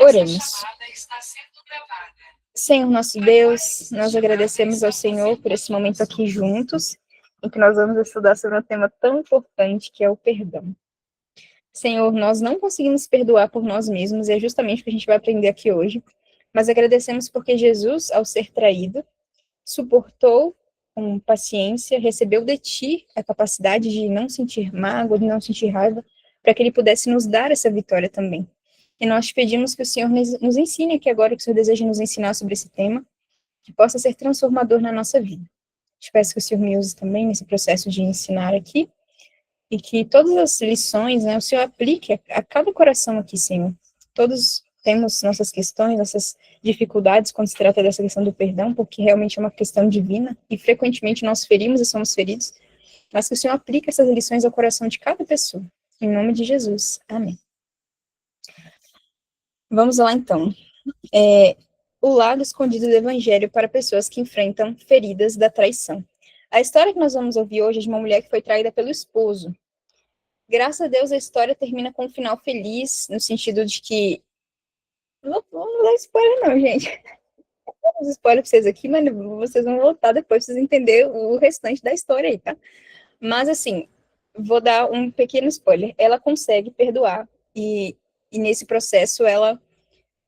Oremos. Senhor nosso Deus, nós agradecemos ao Senhor por esse momento aqui juntos, em que nós vamos estudar sobre um tema tão importante que é o perdão. Senhor, nós não conseguimos perdoar por nós mesmos, e é justamente o que a gente vai aprender aqui hoje, mas agradecemos porque Jesus, ao ser traído, suportou com paciência, recebeu de ti a capacidade de não sentir mágoa, de não sentir raiva, para que ele pudesse nos dar essa vitória também. E nós te pedimos que o Senhor nos ensine aqui agora, que o Senhor deseja nos ensinar sobre esse tema, que possa ser transformador na nossa vida. Te peço que o Senhor me use também nesse processo de ensinar aqui, e que todas as lições, né, o Senhor aplique a cada coração aqui, Senhor. Todos temos nossas questões, nossas dificuldades quando se trata dessa questão do perdão, porque realmente é uma questão divina, e frequentemente nós ferimos e somos feridos, mas que o Senhor aplique essas lições ao coração de cada pessoa. Em nome de Jesus. Amém. Vamos lá, então. O lado escondido do Evangelho para pessoas que enfrentam feridas da traição. A história que nós vamos ouvir hoje é de uma mulher que foi traída pelo esposo. Graças a Deus, a história termina com um final feliz, no sentido de que... Não vou dar spoiler não, gente. Não vou dar spoiler pra vocês aqui, mas vocês vão voltar depois pra vocês entenderem o restante da história aí, tá? Mas, assim, vou dar um pequeno spoiler. Ela consegue perdoar, e nesse processo ela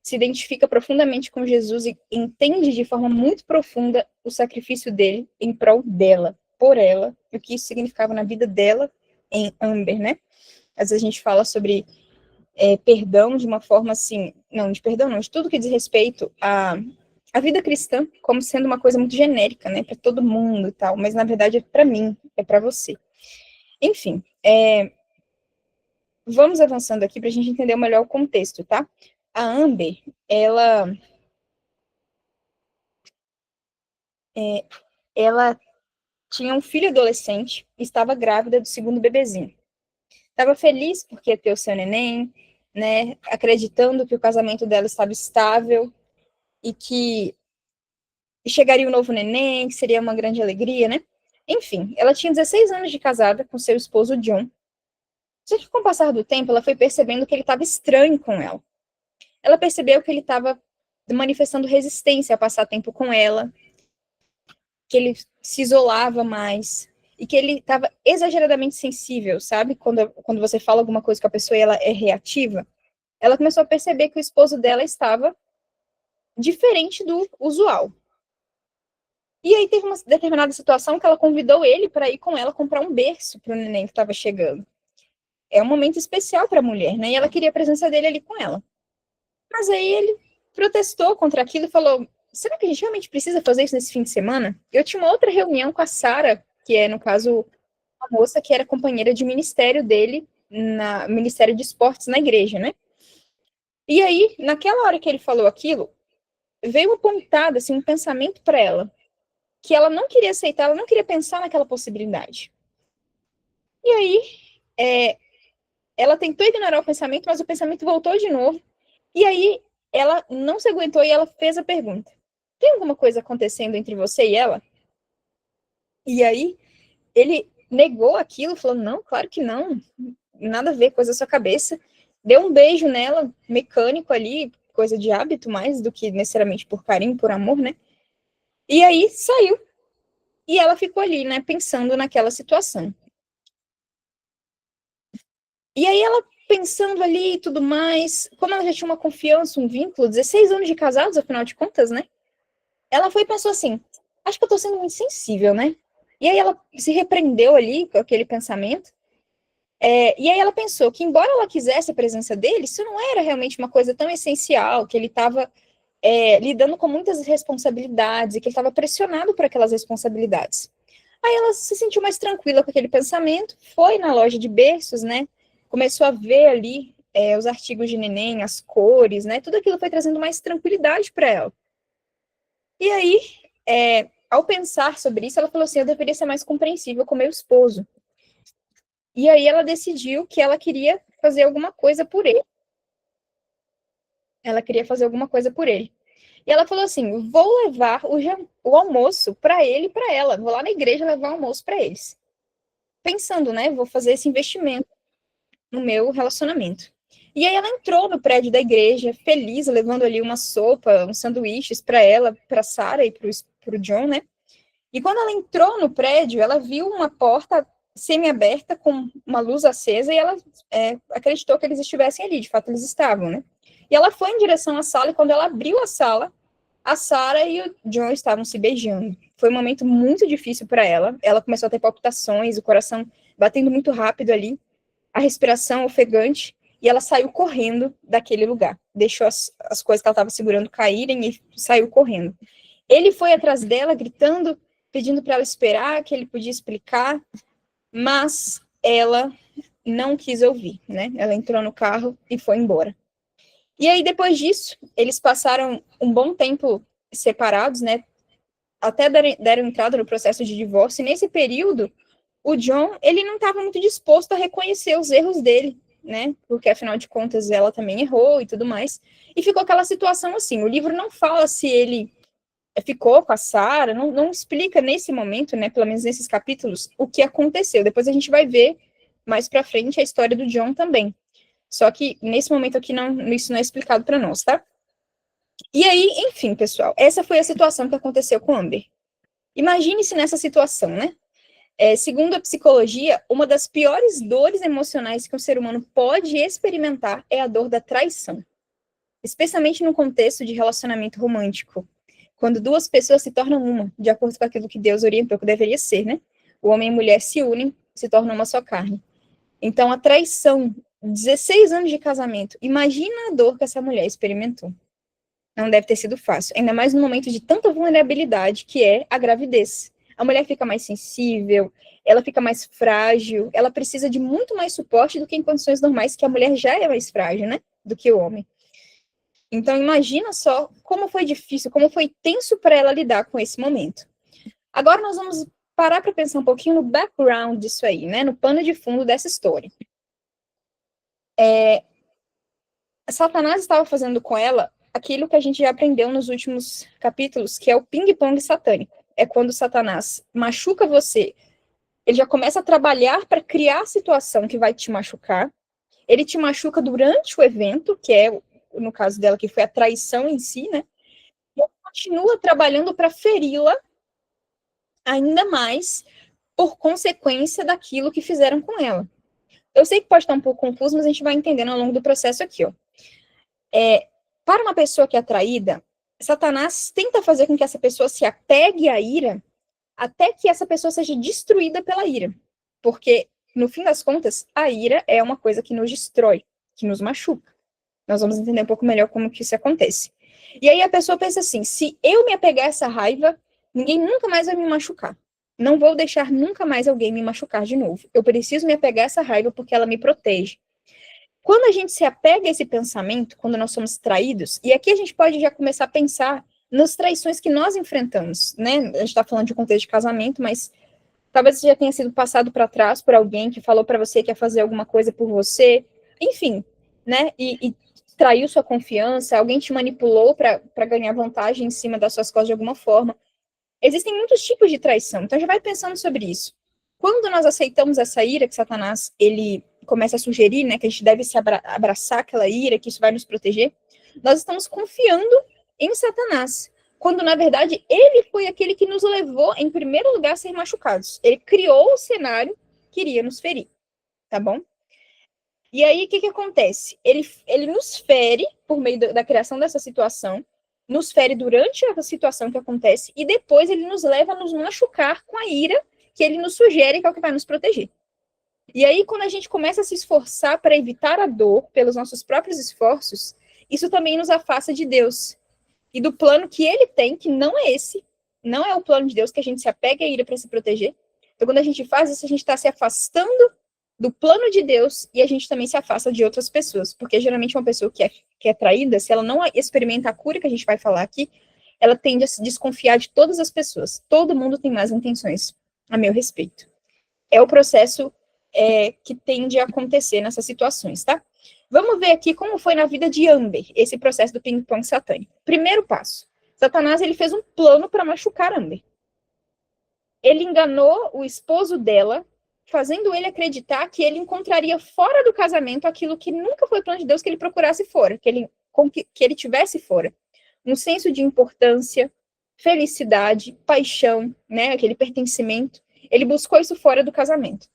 se identifica profundamente com Jesus e entende de forma muito profunda o sacrifício dele em prol dela, por ela, e o que isso significava na vida dela em Amber, né? Às vezes a gente fala sobre perdão de uma forma assim, não, de perdão não, de tudo que diz respeito à vida cristã, como sendo uma coisa muito genérica, né, para todo mundo e tal, mas na verdade é para mim, é para você. Enfim, vamos avançando aqui para a gente entender melhor o contexto, tá? A Amber, ela tinha um filho adolescente e estava grávida do segundo bebezinho. Estava feliz porque ia ter o seu neném, né, acreditando que o casamento dela estava estável e que chegaria um novo neném, que seria uma grande alegria, né? Enfim, ela tinha 16 anos de casada com seu esposo John. Só que com o passar do tempo, ela foi percebendo que ele estava estranho com ela. Ela percebeu que ele estava manifestando resistência a passar tempo com ela, que ele se isolava mais, e que ele estava exageradamente sensível, sabe? Quando você fala alguma coisa com a pessoa e ela é reativa, ela começou a perceber que o esposo dela estava diferente do usual. E aí teve uma determinada situação que ela convidou ele para ir com ela comprar um berço para o neném que estava chegando. É um momento especial para a mulher, né? E ela queria a presença dele ali com ela. Mas aí ele protestou contra aquilo e falou: será que a gente realmente precisa fazer isso nesse fim de semana? Eu tinha uma outra reunião com a Sara, que é, no caso, a moça que era companheira de ministério dele, no Ministério de Esportes na igreja, né? E aí, naquela hora que ele falou aquilo, veio uma pontada, assim, um pensamento para ela, que ela não queria aceitar, ela não queria pensar naquela possibilidade. E aí, ela tentou ignorar o pensamento, mas o pensamento voltou de novo. E aí, ela não se aguentou e ela fez a pergunta: tem alguma coisa acontecendo entre você e ela? E aí, ele negou aquilo, falou: não, claro que não, nada a ver, coisa da sua cabeça. Deu um beijo nela, mecânico ali, coisa de hábito mais do que necessariamente por carinho, por amor, né? E aí, saiu. E ela ficou ali, né, pensando naquela situação. E aí ela pensando ali e tudo mais, como ela já tinha uma confiança, um vínculo, 16 anos de casados, afinal de contas, né? Ela foi e pensou assim: acho que eu tô sendo muito sensível, né? E aí ela se repreendeu ali com aquele pensamento. E aí ela pensou que, embora ela quisesse a presença dele, isso não era realmente uma coisa tão essencial, que ele estava lidando com muitas responsabilidades e que ele estava pressionado por aquelas responsabilidades. Aí ela se sentiu mais tranquila com aquele pensamento, foi na loja de berços, né? Começou a ver ali os artigos de neném, as cores, né? Tudo aquilo foi trazendo mais tranquilidade para ela. E aí, ao pensar sobre isso, ela falou assim: eu deveria ser mais compreensível com meu esposo. E aí ela decidiu que ela queria fazer alguma coisa por ele. Ela queria fazer alguma coisa por ele. E ela falou assim: vou levar o almoço para ele e para ela. Vou lá na igreja levar o almoço para eles. Pensando, né? Vou fazer esse investimento no meu relacionamento. E aí ela entrou no prédio da igreja, feliz, levando ali uma sopa, uns sanduíches para ela, para Sarah e para o John, né? E quando ela entrou no prédio, ela viu uma porta semi-aberta com uma luz acesa e ela acreditou que eles estivessem ali, de fato eles estavam, né? E ela foi em direção à sala e quando ela abriu a sala, a Sarah e o John estavam se beijando. Foi um momento muito difícil para ela. Ela começou a ter palpitações, o coração batendo muito rápido ali, a respiração ofegante, e ela saiu correndo daquele lugar. Deixou as coisas que ela estava segurando caírem e saiu correndo. Ele foi atrás dela, gritando, pedindo para ela esperar, que ele podia explicar, mas ela não quis ouvir, né? Ela entrou no carro e foi embora. E aí, depois disso, eles passaram um bom tempo separados, né? Até deram entrada no processo de divórcio. E nesse período, o John, ele não estava muito disposto a reconhecer os erros dele, né? Porque, afinal de contas, ela também errou e tudo mais. E ficou aquela situação assim. O livro não fala se ele ficou com a Sarah, não explica nesse momento, né? Pelo menos nesses capítulos, o que aconteceu. Depois a gente vai ver mais pra frente a história do John também. Só que nesse momento aqui isso não é explicado para nós, tá? E aí, enfim, pessoal, essa foi a situação que aconteceu com Amber. Imagine-se nessa situação, né? Segundo a psicologia, uma das piores dores emocionais que um ser humano pode experimentar é a dor da traição, especialmente no contexto de relacionamento romântico, quando duas pessoas se tornam uma, de acordo com aquilo que Deus orientou que deveria ser, né? O homem e a mulher se unem, se tornam uma só carne. Então, a traição, 16 anos de casamento, imagina a dor que essa mulher experimentou. Não deve ter sido fácil, ainda mais no momento de tanta vulnerabilidade que é a gravidez. A mulher fica mais sensível, ela fica mais frágil, ela precisa de muito mais suporte do que em condições normais, que a mulher já é mais frágil, né, do que o homem. Então, imagina só como foi difícil, como foi tenso para ela lidar com esse momento. Agora nós vamos parar para pensar um pouquinho no background disso aí, né, no pano de fundo dessa história. Satanás estava fazendo com ela aquilo que a gente já aprendeu nos últimos capítulos, que é o ping-pong satânico. É quando Satanás machuca você, ele já começa a trabalhar para criar a situação que vai te machucar. Ele te machuca durante o evento, que é, no caso dela, que foi a traição em si, né? E ele continua trabalhando para feri-la ainda mais por consequência daquilo que fizeram com ela. Eu sei que pode estar um pouco confuso, mas a gente vai entendendo ao longo do processo aqui, ó. Para uma pessoa que é traída, Satanás tenta fazer com que essa pessoa se apegue à ira até que essa pessoa seja destruída pela ira. Porque, no fim das contas, a ira é uma coisa que nos destrói, que nos machuca. Nós vamos entender um pouco melhor como que isso acontece. E aí a pessoa pensa assim, se eu me apegar a essa raiva, ninguém nunca mais vai me machucar. Não vou deixar nunca mais alguém me machucar de novo. Eu preciso me apegar a essa raiva porque ela me protege. Quando a gente se apega a esse pensamento, quando nós somos traídos, e aqui a gente pode já começar a pensar nas traições que nós enfrentamos, né? A gente está falando de contexto de casamento, mas talvez você já tenha sido passado para trás por alguém que falou para você que ia fazer alguma coisa por você, enfim, né? E traiu sua confiança, alguém te manipulou para ganhar vantagem em cima das suas costas de alguma forma. Existem muitos tipos de traição, então já vai pensando sobre isso. Quando nós aceitamos essa ira que Satanás, ele começa a sugerir, né, que a gente deve se abraçar aquela ira, que isso vai nos proteger, nós estamos confiando em Satanás, quando na verdade ele foi aquele que nos levou, em primeiro lugar, a ser machucados. Ele criou o cenário que iria nos ferir, tá bom? E aí, o que acontece? Ele nos fere por meio da criação dessa situação, nos fere durante a situação que acontece, e depois ele nos leva a nos machucar com a ira que ele nos sugere, que é o que vai nos proteger. E aí, quando a gente começa a se esforçar para evitar a dor pelos nossos próprios esforços, isso também nos afasta de Deus. E do plano que ele tem, que não é esse, não é o plano de Deus, que a gente se apega à ira para se proteger. Então, quando a gente faz isso, a gente está se afastando do plano de Deus e a gente também se afasta de outras pessoas. Porque geralmente uma pessoa que é traída, se ela não experimenta a cura que a gente vai falar aqui, ela tende a se desconfiar de todas as pessoas. Todo mundo tem más intenções a meu respeito. É o processo que tende a acontecer nessas situações, tá? Vamos ver aqui como foi na vida de Amber, esse processo do ping-pong satânico. Primeiro passo, Satanás ele fez um plano para machucar Amber. Ele enganou o esposo dela fazendo ele acreditar que ele encontraria fora do casamento aquilo que nunca foi plano de Deus que ele procurasse fora, que ele tivesse fora. Um senso de importância, felicidade, paixão, né, aquele pertencimento. Ele buscou isso fora do casamento.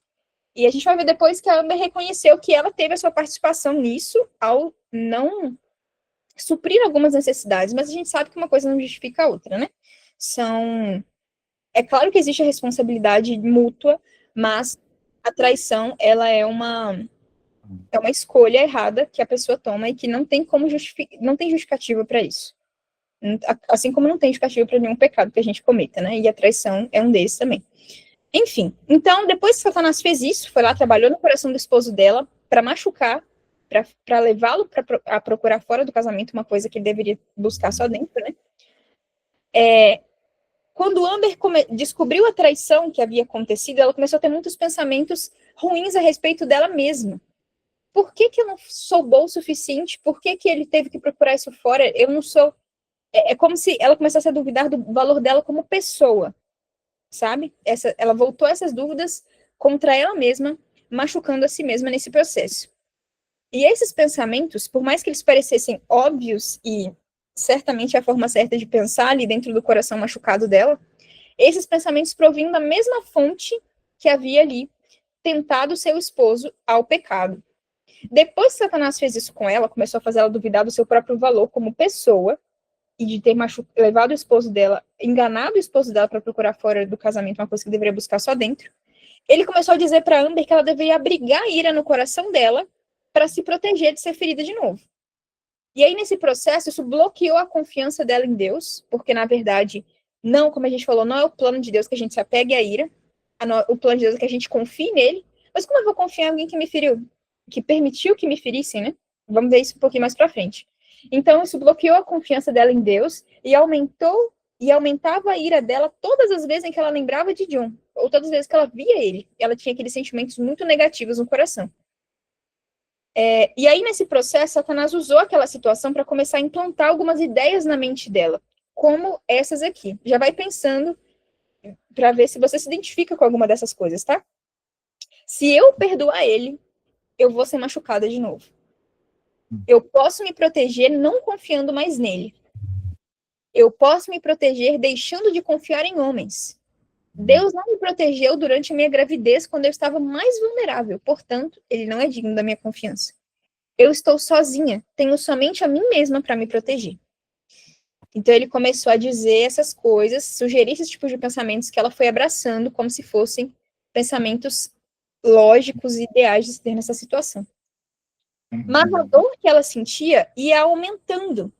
E a gente vai ver depois que a Amber reconheceu que ela teve a sua participação nisso ao não suprir algumas necessidades, mas a gente sabe que uma coisa não justifica a outra, né? É claro que existe a responsabilidade mútua, mas a traição, ela é uma escolha errada que a pessoa toma e que não tem como não tem justificativa para isso. Assim como não tem justificativa para nenhum pecado que a gente cometa, né? E a traição é um desses também. Enfim, então, depois que Satanás fez isso, foi lá, trabalhou no coração do esposo dela para machucar, para levá-lo a procurar fora do casamento uma coisa que ele deveria buscar só dentro, né? Quando Amber descobriu a traição que havia acontecido, ela começou a ter muitos pensamentos ruins a respeito dela mesma. Por que eu não sou boa o suficiente? Por que ele teve que procurar isso fora? Eu não sou... É como se ela começasse a duvidar do valor dela como pessoa, sabe? Ela voltou essas dúvidas contra ela mesma, machucando a si mesma nesse processo. E esses pensamentos, por mais que eles parecessem óbvios e certamente a forma certa de pensar ali dentro do coração machucado dela, esses pensamentos provinham da mesma fonte que havia ali tentado seu esposo ao pecado. Depois que Satanás fez isso com ela, começou a fazer ela duvidar do seu próprio valor como pessoa e de ter levado o esposo dela, enganado o esposo dela para procurar fora do casamento uma coisa que deveria buscar só dentro. Ele começou a dizer para Amber que ela deveria abrigar a ira no coração dela para se proteger de ser ferida de novo. E aí, nesse processo, isso bloqueou a confiança dela em Deus, porque, na verdade, não, como a gente falou, não é o plano de Deus que a gente se apegue à ira, o plano de Deus é que a gente confie nele, mas como eu vou confiar em alguém que me feriu, que permitiu que me ferissem, né? Vamos ver isso um pouquinho mais para frente. Então, isso bloqueou a confiança dela em Deus e aumentava a ira dela todas as vezes em que ela lembrava de John, ou todas as vezes que ela via ele. Ela tinha aqueles sentimentos muito negativos no coração. E aí, nesse processo, Satanás usou aquela situação para começar a implantar algumas ideias na mente dela, como essas aqui. Já vai pensando para ver se você se identifica com alguma dessas coisas, tá? Se eu perdoar ele, eu vou ser machucada de novo. Eu posso me proteger não confiando mais nele. Eu posso me proteger deixando de confiar em homens. Deus não me protegeu durante a minha gravidez quando eu estava mais vulnerável. Portanto, ele não é digno da minha confiança. Eu estou sozinha, tenho somente a mim mesma para me proteger. Então ele começou a dizer essas coisas, sugerir esses tipos de pensamentos que ela foi abraçando como se fossem pensamentos lógicos e ideais de se ter nessa situação. Mas a dor que ela sentia ia aumentando.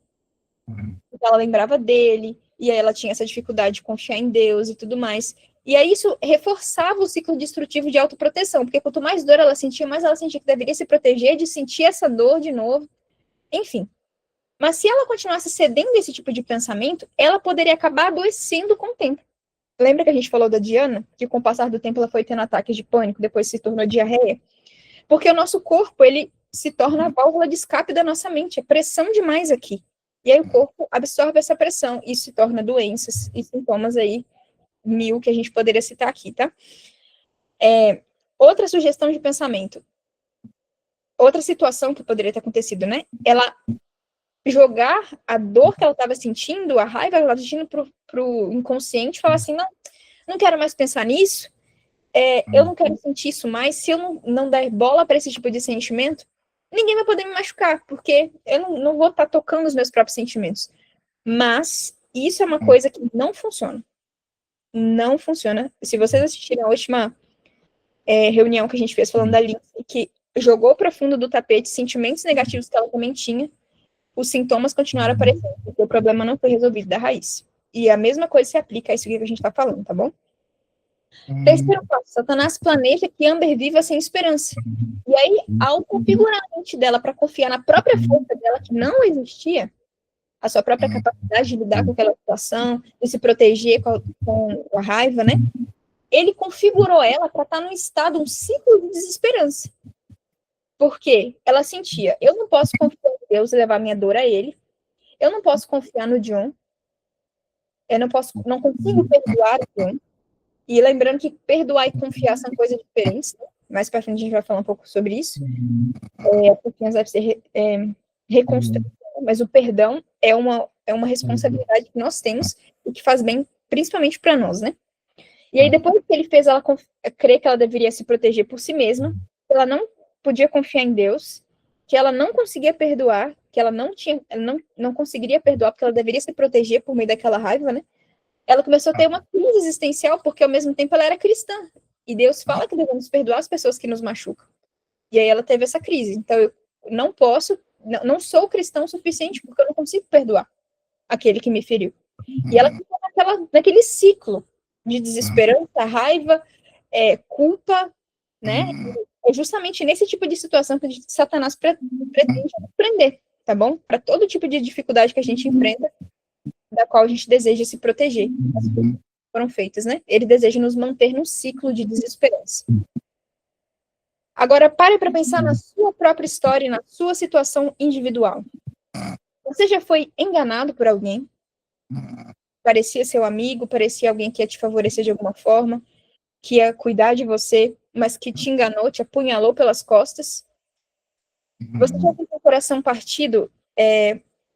Porque ela lembrava dele, e aí ela tinha essa dificuldade de confiar em Deus e tudo mais. E aí isso reforçava o ciclo destrutivo de autoproteção, porque quanto mais dor ela sentia, mais ela sentia que deveria se proteger de sentir essa dor de novo. Enfim. Mas se ela continuasse cedendo esse tipo de pensamento, ela poderia acabar adoecendo com o tempo. Lembra que a gente falou da Diana? Que com o passar do tempo ela foi tendo ataques de pânico, depois se tornou diarreia? Porque o nosso corpo, ele se torna a válvula de escape da nossa mente. É pressão demais aqui. E aí o corpo absorve essa pressão e se torna doenças e sintomas aí, 1000 que a gente poderia citar aqui, tá? Outra sugestão de pensamento. Outra situação que poderia ter acontecido, né? Ela jogar a dor que ela estava sentindo, a raiva que ela estava sentindo pro inconsciente, falar assim, não quero mais pensar nisso, eu não quero sentir isso mais, se eu não der bola para esse tipo de sentimento, ninguém vai poder me machucar, porque eu não vou estar tocando os meus próprios sentimentos. Mas isso é uma coisa que não funciona. Não funciona. Se vocês assistirem a última reunião que a gente fez falando da Lindsay, que jogou para fundo do tapete sentimentos negativos que ela também tinha, os sintomas continuaram aparecendo, porque o problema não foi resolvido da raiz. E a mesma coisa se aplica a isso que a gente está falando, tá bom? Terceiro passo, Satanás planeja que Amber viva sem esperança. E aí, ao configurar a mente dela para confiar na própria força dela, que não existia, a sua própria capacidade de lidar com aquela situação, de se proteger com a raiva, né? Ele configurou ela para estar num estado, um ciclo de desesperança. Porque ela sentia, eu não posso confiar em Deus e levar minha dor a ele, eu não posso confiar no John, eu não consigo perdoar o John, E lembrando que perdoar e confiar são coisas diferentes, né? Mais para frente a gente vai falar um pouco sobre isso. A confiança deve ser reconstruída, mas o perdão é uma responsabilidade que nós temos e que faz bem principalmente para nós, né? E aí, depois que ele fez ela crer que ela deveria se proteger por si mesma, que ela não podia confiar em Deus, que ela não conseguia perdoar, que ela não conseguiria perdoar porque ela deveria se proteger por meio daquela raiva, né? Ela começou a ter uma crise existencial porque, ao mesmo tempo, ela era cristã. E Deus fala que devemos perdoar as pessoas que nos machucam. E aí ela teve essa crise. Então, eu não posso, não sou cristão o suficiente porque eu não consigo perdoar aquele que me feriu. E ela ficou naquele ciclo de desesperança, raiva, culpa, né? É justamente nesse tipo de situação que Satanás pretende nos prender, tá bom? Para todo tipo de dificuldade que a gente enfrenta, da qual a gente deseja se proteger. As coisas que foram feitas, né? Ele deseja nos manter num ciclo de desesperança. Agora, pare para pensar na sua própria história e na sua situação individual. Você já foi enganado por alguém? Parecia seu amigo, parecia alguém que ia te favorecer de alguma forma, que ia cuidar de você, mas que te enganou, te apunhalou pelas costas? Você já tem o coração partido?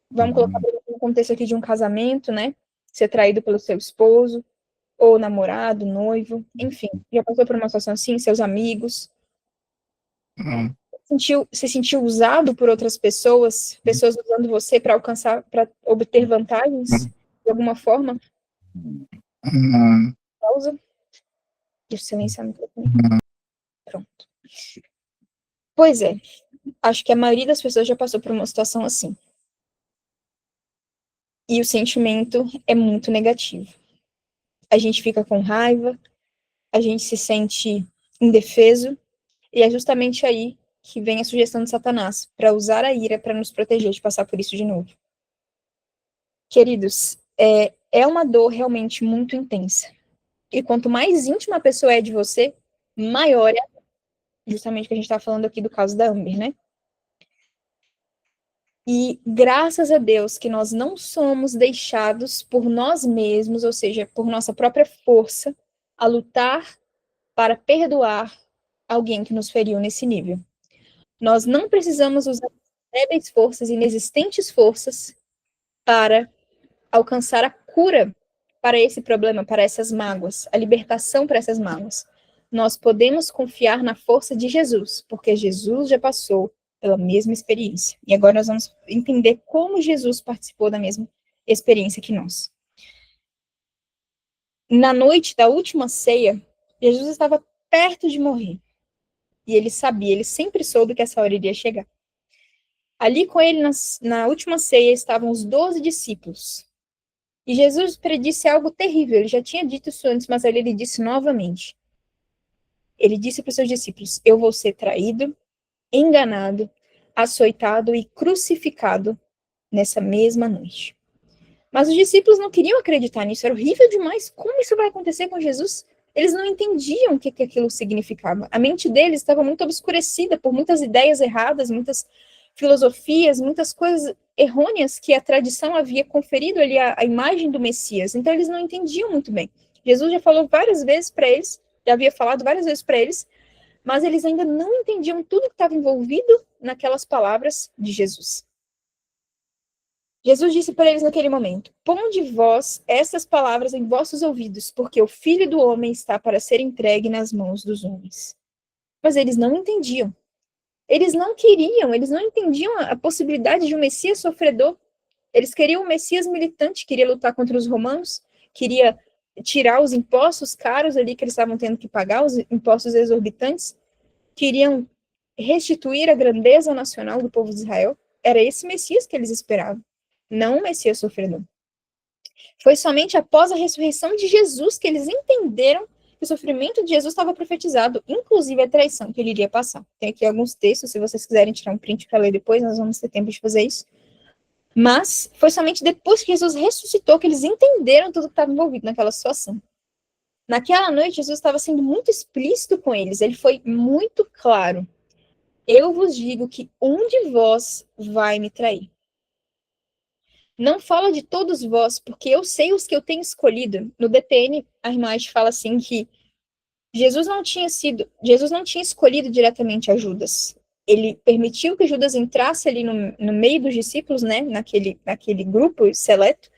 Vamos colocar no contexto aqui de um casamento, né? Ser traído pelo seu esposo, ou namorado, noivo, enfim. Já passou por uma situação assim, seus amigos? Se sentiu usado por outras pessoas usando você para obter vantagens de alguma forma? Pausa. Deixa eu silenciar o microfone. Pronto. Pois é, acho que a maioria das pessoas já passou por uma situação assim. E o sentimento é muito negativo. A gente fica com raiva, a gente se sente indefeso, e é justamente aí que vem a sugestão de Satanás, para usar a ira para nos proteger de passar por isso de novo. Queridos, é uma dor realmente muito intensa. E quanto mais íntima a pessoa é de você, maior é justamente o que a gente está falando aqui do caso da Amber, né? E graças a Deus que nós não somos deixados por nós mesmos, ou seja, por nossa própria força, a lutar para perdoar alguém que nos feriu nesse nível. Nós não precisamos usar débeis forças, inexistentes forças, para alcançar a cura para esse problema, para essas mágoas, a libertação para essas mágoas. Nós podemos confiar na força de Jesus, porque Jesus já passou pela mesma experiência. E agora nós vamos entender como Jesus participou da mesma experiência que nós. Na noite da última ceia, Jesus estava perto de morrer. E ele sabia, ele sempre soube que essa hora iria chegar. Ali com ele, na última ceia, estavam os 12 discípulos. E Jesus predisse algo terrível. Ele já tinha dito isso antes, mas ele disse novamente. Ele disse para os seus discípulos: eu vou ser traído, enganado, açoitado e crucificado nessa mesma noite. Mas os discípulos não queriam acreditar nisso. Era horrível demais. Como isso vai acontecer com Jesus? Eles não entendiam o que aquilo significava. A mente deles estava muito obscurecida por muitas ideias erradas, muitas filosofias, muitas coisas errôneas que a tradição havia conferido ali a imagem do Messias. Então eles não entendiam muito bem. Jesus já falou várias vezes para eles, já havia falado várias vezes para eles, mas eles ainda não entendiam tudo que estava envolvido naquelas palavras de Jesus. Jesus disse para eles naquele momento: ponde vós essas palavras em vossos ouvidos, porque o Filho do Homem está para ser entregue nas mãos dos homens. Mas eles não entendiam. Eles não queriam, eles não entendiam a possibilidade de um Messias sofredor. Eles queriam um Messias militante, queria lutar contra os romanos, queria tirar os impostos caros ali que eles estavam tendo que pagar, os impostos exorbitantes, queriam restituir a grandeza nacional do povo de Israel. Era esse Messias que eles esperavam, não o Messias sofredor. Foi somente após a ressurreição de Jesus que eles entenderam que o sofrimento de Jesus estava profetizado, inclusive a traição que ele iria passar. Tem aqui alguns textos, se vocês quiserem tirar um print para ler depois, nós vamos ter tempo de fazer isso. Mas foi somente depois que Jesus ressuscitou que eles entenderam tudo que estava envolvido naquela situação. Naquela noite, Jesus estava sendo muito explícito com eles, ele foi muito claro. Eu vos digo que um de vós vai me trair. Não fala de todos vós, porque eu sei os que eu tenho escolhido. No DTN, a irmã Ash fala assim que Jesus não tinha escolhido diretamente a Judas. Ele permitiu que Judas entrasse ali no meio dos discípulos, né, naquele grupo seleto,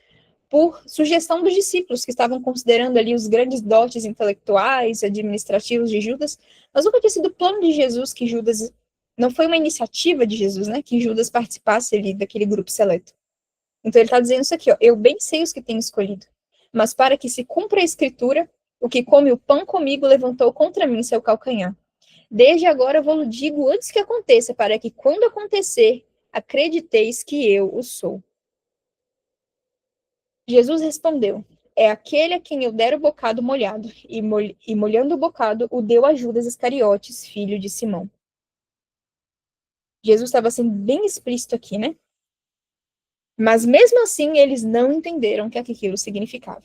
por sugestão dos discípulos, que estavam considerando ali os grandes dotes intelectuais, administrativos de Judas, mas nunca tinha sido plano de Jesus que Judas, não foi uma iniciativa de Jesus, né, que Judas participasse ali daquele grupo seleto. Então ele está dizendo isso aqui, ó, eu bem sei os que tenho escolhido, mas para que se cumpra a escritura, o que come o pão comigo levantou contra mim seu calcanhar. Desde agora eu vou digo antes que aconteça, para que quando acontecer, acrediteis que eu o sou. Jesus respondeu, é aquele a quem eu der o bocado molhado, e molhando o bocado, o deu a Judas Iscariotes, filho de Simão. Jesus estava sendo bem explícito aqui, né? Mas mesmo assim, eles não entenderam o que aquilo significava.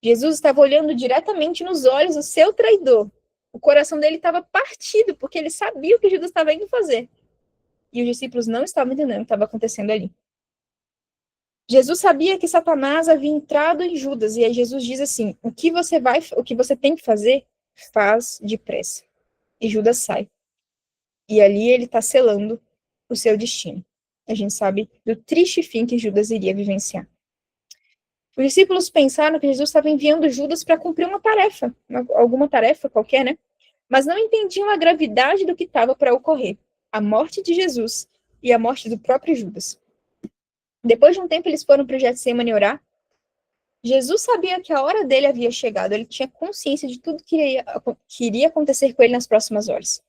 Jesus estava olhando diretamente nos olhos do seu traidor. O coração dele estava partido, porque ele sabia o que Judas estava indo fazer. E os discípulos não estavam entendendo o que estava acontecendo ali. Jesus sabia que Satanás havia entrado em Judas, e aí Jesus diz assim, o que você tem que fazer, faz depressa. E Judas sai. E ali ele está selando o seu destino. A gente sabe do triste fim que Judas iria vivenciar. Os discípulos pensaram que Jesus estava enviando Judas para cumprir uma tarefa, alguma tarefa qualquer, né? Mas não entendiam a gravidade do que estava para ocorrer, a morte de Jesus e a morte do próprio Judas. Depois de um tempo, eles foram para o Getsemane orar. Jesus sabia que a hora dele havia chegado, ele tinha consciência de tudo que iria acontecer com ele nas próximas horas.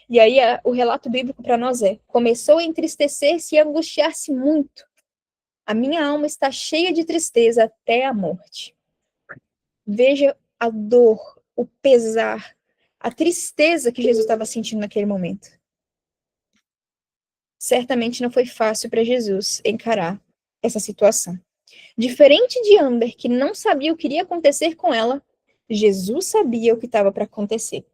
E aí o relato bíblico para nós começou a entristecer-se e angustiar-se muito. A minha alma está cheia de tristeza até a morte. Veja a dor, o pesar, a tristeza que Jesus estava sentindo naquele momento. Certamente não foi fácil para Jesus encarar essa situação. Diferente de Amber, que não sabia o que iria acontecer com ela, Jesus sabia o que estava para acontecer.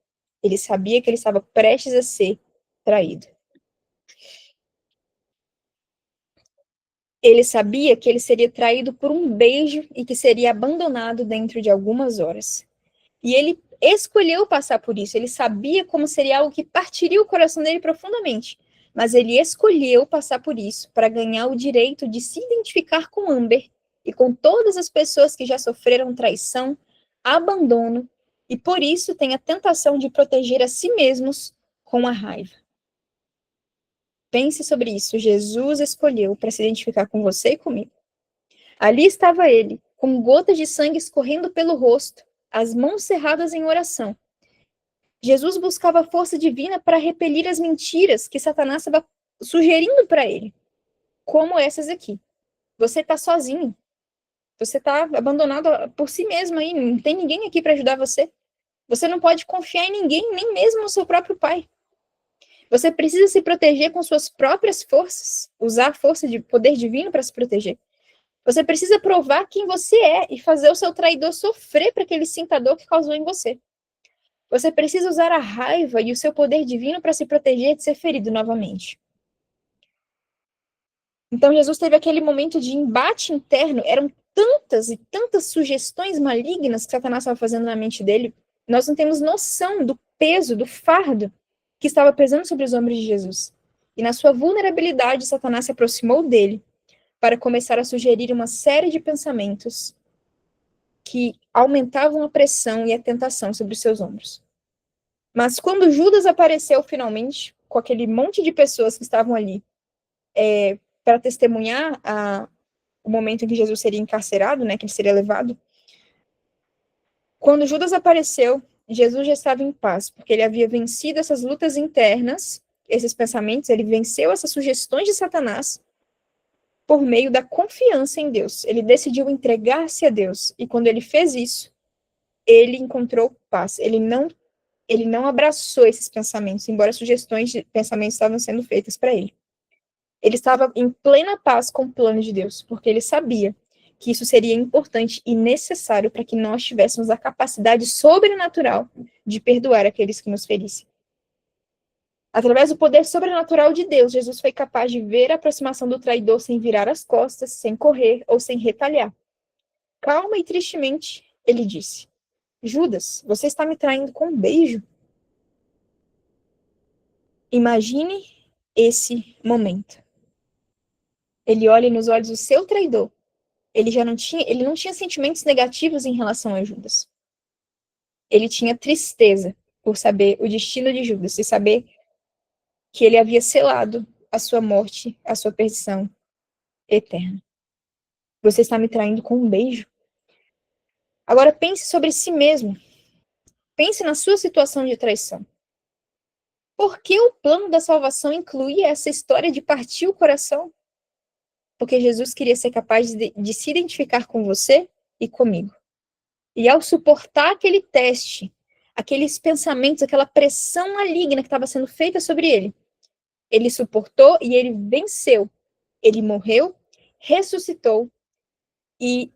Ele sabia que ele estava prestes a ser traído. Ele sabia que ele seria traído por um beijo e que seria abandonado dentro de algumas horas. E ele escolheu passar por isso. Ele sabia como seria algo que partiria o coração dele profundamente. Mas ele escolheu passar por isso para ganhar o direito de se identificar com Amber e com todas as pessoas que já sofreram traição, abandono e por isso tem a tentação de proteger a si mesmos com a raiva. Pense sobre isso. Jesus escolheu para se identificar com você e comigo. Ali estava ele, com gotas de sangue escorrendo pelo rosto, as mãos cerradas em oração. Jesus buscava a força divina para repelir as mentiras que Satanás estava sugerindo para ele, como essas aqui. Você está sozinho. Você está abandonado por si mesmo aí. Não tem ninguém aqui para ajudar você. Você não pode confiar em ninguém, nem mesmo no seu próprio pai. Você precisa se proteger com suas próprias forças, usar a força de poder divino para se proteger. Você precisa provar quem você é e fazer o seu traidor sofrer para que ele sinta a dor que causou em você. Você precisa usar a raiva e o seu poder divino para se proteger de ser ferido novamente. Então Jesus teve aquele momento de embate interno, eram tantas e tantas sugestões malignas que Satanás estava fazendo na mente dele, nós não temos noção do peso, do fardo que estava pesando sobre os ombros de Jesus. E na sua vulnerabilidade, Satanás se aproximou dele para começar a sugerir uma série de pensamentos que aumentavam a pressão e a tentação sobre os seus ombros. Mas quando Judas apareceu finalmente, com aquele monte de pessoas que estavam ali para testemunhar o momento em que Jesus seria encarcerado, né, que ele seria levado, quando Judas apareceu, Jesus já estava em paz, porque ele havia vencido essas lutas internas, esses pensamentos, ele venceu essas sugestões de Satanás por meio da confiança em Deus. Ele decidiu entregar-se a Deus, e quando ele fez isso, ele encontrou paz. Ele não abraçou esses pensamentos, embora sugestões de pensamentos estavam sendo feitas para ele. Ele estava em plena paz com o plano de Deus, porque ele sabia que isso seria importante e necessário para que nós tivéssemos a capacidade sobrenatural de perdoar aqueles que nos ferissem. Através do poder sobrenatural de Deus, Jesus foi capaz de ver a aproximação do traidor sem virar as costas, sem correr ou sem retalhar. Calma e tristemente, ele disse: Judas, você está me traindo com um beijo? Imagine esse momento. Ele olha nos olhos do seu traidor. Ele não tinha sentimentos negativos em relação a Judas. Ele tinha tristeza por saber o destino de Judas e saber que ele havia selado a sua morte, a sua perdição eterna. Você está me traindo com um beijo? Agora pense sobre si mesmo. Pense na sua situação de traição. Por que o plano da salvação incluía essa história de partir o coração? Porque Jesus queria ser capaz de se identificar com você e comigo. E ao suportar aquele teste, aqueles pensamentos, aquela pressão maligna que estava sendo feita sobre ele, ele suportou e ele venceu. Ele morreu, ressuscitou e,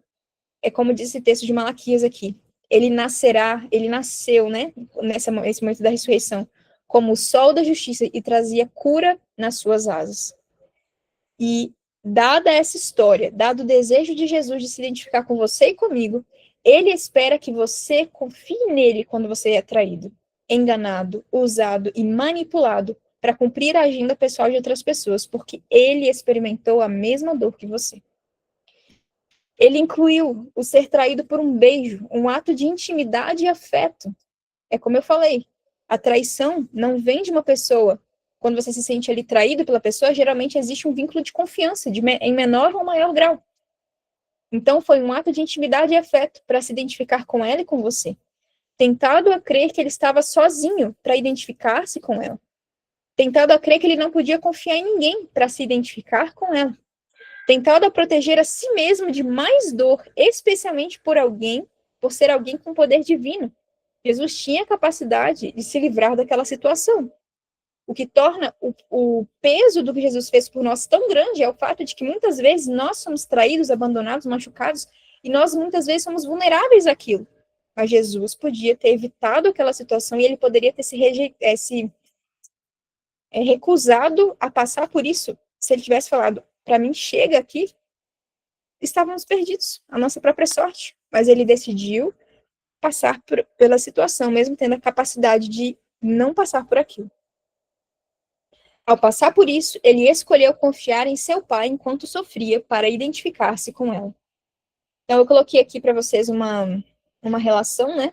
é como diz esse texto de Malaquias aqui, ele nasceu, né, nesse momento da ressurreição, como o sol da justiça e trazia cura nas suas asas. E dada essa história, dado o desejo de Jesus de se identificar com você e comigo, ele espera que você confie nele quando você é traído, enganado, usado e manipulado para cumprir a agenda pessoal de outras pessoas, porque ele experimentou a mesma dor que você. Ele incluiu o ser traído por um beijo, um ato de intimidade e afeto. É como eu falei, a traição não vem de uma pessoa. Quando você se sente ali traído pela pessoa, geralmente existe um vínculo de confiança, em menor ou maior grau. Então, foi um ato de intimidade e afeto para se identificar com ela e com você. Tentado a crer que ele estava sozinho para identificar-se com ela. Tentado a crer que ele não podia confiar em ninguém para se identificar com ela. Tentado a proteger a si mesmo de mais dor, especialmente por ser alguém com poder divino. Jesus tinha a capacidade de se livrar daquela situação. O que torna o peso do que Jesus fez por nós tão grande é o fato de que muitas vezes nós somos traídos, abandonados, machucados, e nós muitas vezes somos vulneráveis àquilo. Mas Jesus podia ter evitado aquela situação e ele poderia ter se recusado a passar por isso. Se ele tivesse falado, para mim, chega aqui, estávamos perdidos, a nossa própria sorte. Mas ele decidiu passar pela situação, mesmo tendo a capacidade de não passar por aquilo. Ao passar por isso, ele escolheu confiar em seu pai enquanto sofria para identificar-se com ela. Então, eu coloquei aqui para vocês uma relação, né,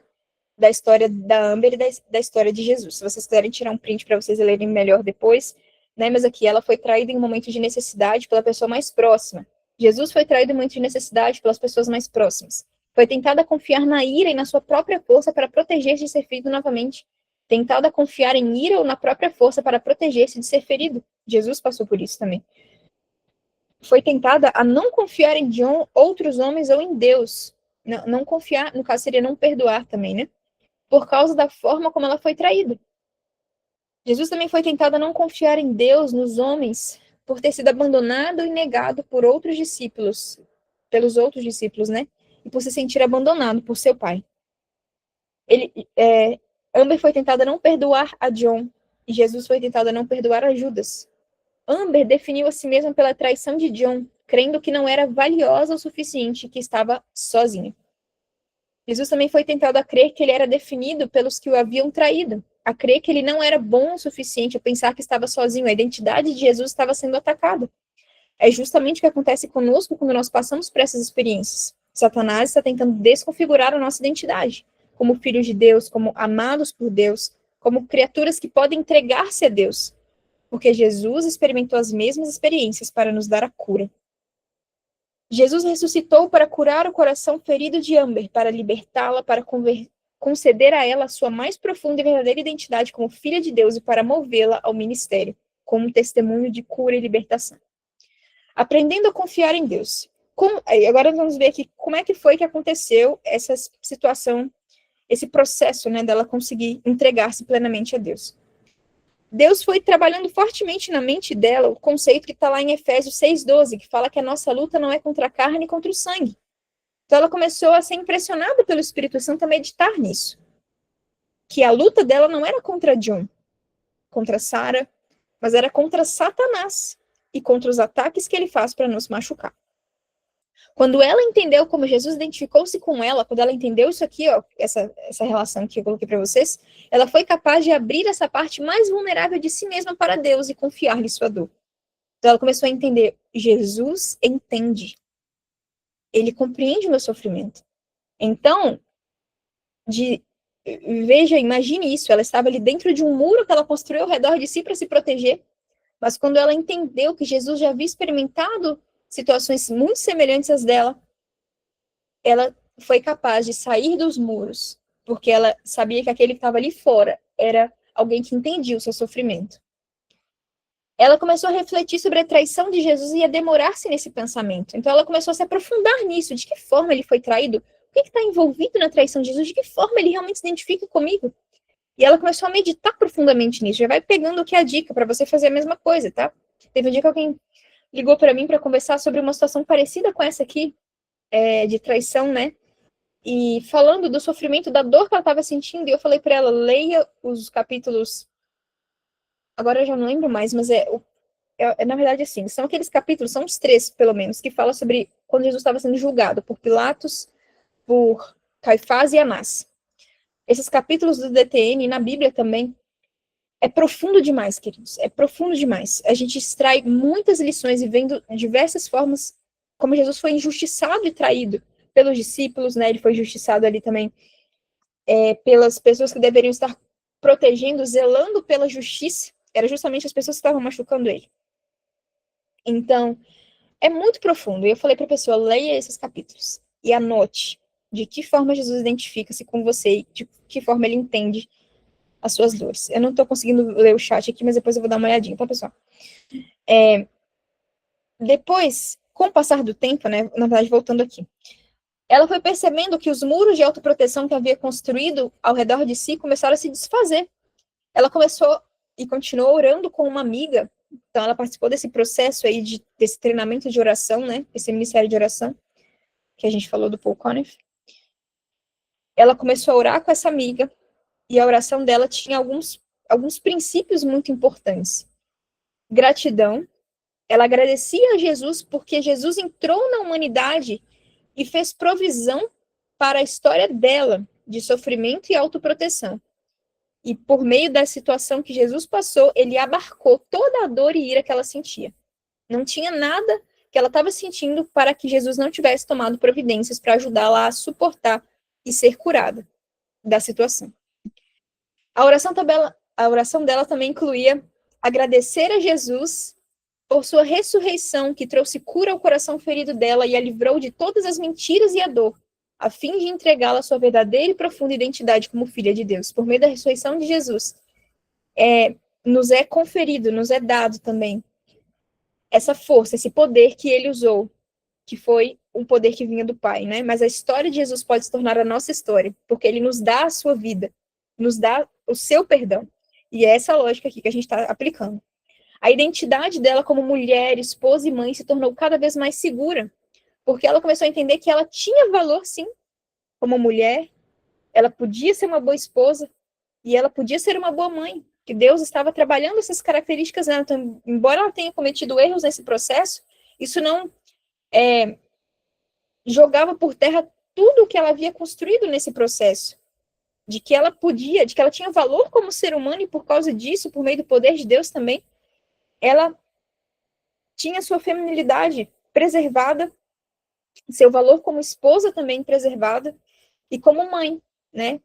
da história da Amber e da história de Jesus. Se vocês quiserem tirar um print para vocês lerem melhor depois, né, mas aqui ela foi traída em um momento de necessidade pela pessoa mais próxima. Jesus foi traído em um momento de necessidade pelas pessoas mais próximas. Foi tentada a confiar na ira e na sua própria força para proteger-se de ser ferido novamente. Tentada a confiar em ira ou na própria força para proteger-se de ser ferido. Jesus passou por isso também. Foi tentada a não confiar em John, outros homens ou em Deus. Não confiar, no caso seria não perdoar também, né? Por causa da forma como ela foi traída. Jesus também foi tentado a não confiar em Deus, nos homens, por ter sido abandonado e negado por outros discípulos, pelos outros discípulos, né? E por se sentir abandonado por seu pai. Amber foi tentada a não perdoar a John, e Jesus foi tentado a não perdoar a Judas. Amber definiu a si mesma pela traição de John, crendo que não era valiosa o suficiente, que estava sozinha. Jesus também foi tentado a crer que ele era definido pelos que o haviam traído, a crer que ele não era bom o suficiente, a pensar que estava sozinho, a identidade de Jesus estava sendo atacada. É justamente o que acontece conosco quando nós passamos por essas experiências. Satanás está tentando desconfigurar a nossa identidade, como filhos de Deus, como amados por Deus, como criaturas que podem entregar-se a Deus, porque Jesus experimentou as mesmas experiências para nos dar a cura. Jesus ressuscitou para curar o coração ferido de Amber, para libertá-la, para conceder a ela a sua mais profunda e verdadeira identidade como filha de Deus e para movê-la ao ministério, como um testemunho de cura e libertação. Aprendendo a confiar em Deus. Agora vamos ver aqui como é que foi que aconteceu essa situação, esse processo, né, dela conseguir entregar-se plenamente a Deus. Deus foi trabalhando fortemente na mente dela o conceito que está lá em Efésios 6,12, que fala que a nossa luta não é contra a carne e contra o sangue. Então ela começou a ser impressionada pelo Espírito Santo a meditar nisso. Que a luta dela não era contra John. contra Sara, mas era contra Satanás e contra os ataques que ele faz para nos machucar. Quando ela entendeu como Jesus identificou-se com ela, quando ela entendeu isso aqui, ó, essa relação que eu coloquei para vocês, ela foi capaz de abrir essa parte mais vulnerável de si mesma para Deus e confiar-lhe sua dor. Então ela começou a entender, Jesus entende. Ele compreende o meu sofrimento. Então, veja, imagine isso, ela estava ali dentro de um muro que ela construiu ao redor de si para se proteger, mas quando ela entendeu que Jesus já havia experimentado situações muito semelhantes às dela, ela foi capaz de sair dos muros, porque ela sabia que aquele que estava ali fora era alguém que entendia o seu sofrimento. Ela começou a refletir sobre a traição de Jesus e a demorar-se nesse pensamento. Então ela começou a se aprofundar nisso, de que forma ele foi traído, o que está envolvido na traição de Jesus, de que forma ele realmente se identifica comigo. E ela começou a meditar profundamente nisso. Já vai pegando o que é a dica para você fazer a mesma coisa, tá? Teve um dia que alguém ligou para mim para conversar sobre uma situação parecida com essa aqui, de traição, né? E falando do sofrimento, da dor que ela estava sentindo, e eu falei para ela, leia os capítulos, agora eu já não lembro mais, mas na verdade assim, são aqueles capítulos, são os 3, pelo menos, que fala sobre quando Jesus estava sendo julgado por Pilatos, por Caifás e Anás. Esses capítulos do DTN, e na Bíblia também, é profundo demais, queridos, é profundo demais. A gente extrai muitas lições e vendo diversas formas como Jesus foi injustiçado e traído pelos discípulos, né? Ele foi injustiçado ali também pelas pessoas que deveriam estar protegendo, zelando pela justiça. Era justamente as pessoas que estavam machucando ele. Então, é muito profundo. E eu falei para a pessoa, leia esses capítulos e anote de que forma Jesus identifica-se com você e de que forma ele entende as suas dores. Eu não estou conseguindo ler o chat aqui, mas depois eu vou dar uma olhadinha, tá, pessoal? Depois, com o passar do tempo, né, na verdade, voltando aqui, ela foi percebendo que os muros de autoproteção que havia construído ao redor de si começaram a se desfazer. Ela começou e continuou orando com uma amiga. Então, ela participou desse processo aí, desse treinamento de oração, né? Esse ministério de oração, que a gente falou do Paul Conniff. Ela começou a orar com essa amiga, e a oração dela tinha alguns princípios muito importantes. Gratidão. Ela agradecia a Jesus porque Jesus entrou na humanidade e fez provisão para a história dela, de sofrimento e autoproteção. E por meio da situação que Jesus passou, ele abarcou toda a dor e ira que ela sentia. Não tinha nada que ela estava sentindo para que Jesus não tivesse tomado providências para ajudá-la a suportar e ser curada da situação. A oração dela também incluía agradecer a Jesus por sua ressurreição, que trouxe cura ao coração ferido dela e a livrou de todas as mentiras e a dor, a fim de entregá-la à sua verdadeira e profunda identidade como filha de Deus. Por meio da ressurreição de Jesus, nos é conferido, nos é dado também essa força, esse poder que ele usou, que foi um poder que vinha do Pai, né? Mas a história de Jesus pode se tornar a nossa história, porque ele nos dá a sua vida, nos dá o seu perdão. E é essa lógica aqui que a gente está aplicando. A identidade dela como mulher, esposa e mãe se tornou cada vez mais segura, porque ela começou a entender que ela tinha valor, sim, como mulher, ela podia ser uma boa esposa e ela podia ser uma boa mãe, que Deus estava trabalhando essas características nela. Então, embora ela tenha cometido erros nesse processo, isso não jogava por terra tudo o que ela havia construído nesse processo, de que ela tinha valor como ser humano e por causa disso, por meio do poder de Deus também, ela tinha sua feminilidade preservada, seu valor como esposa também preservada, e como mãe, né?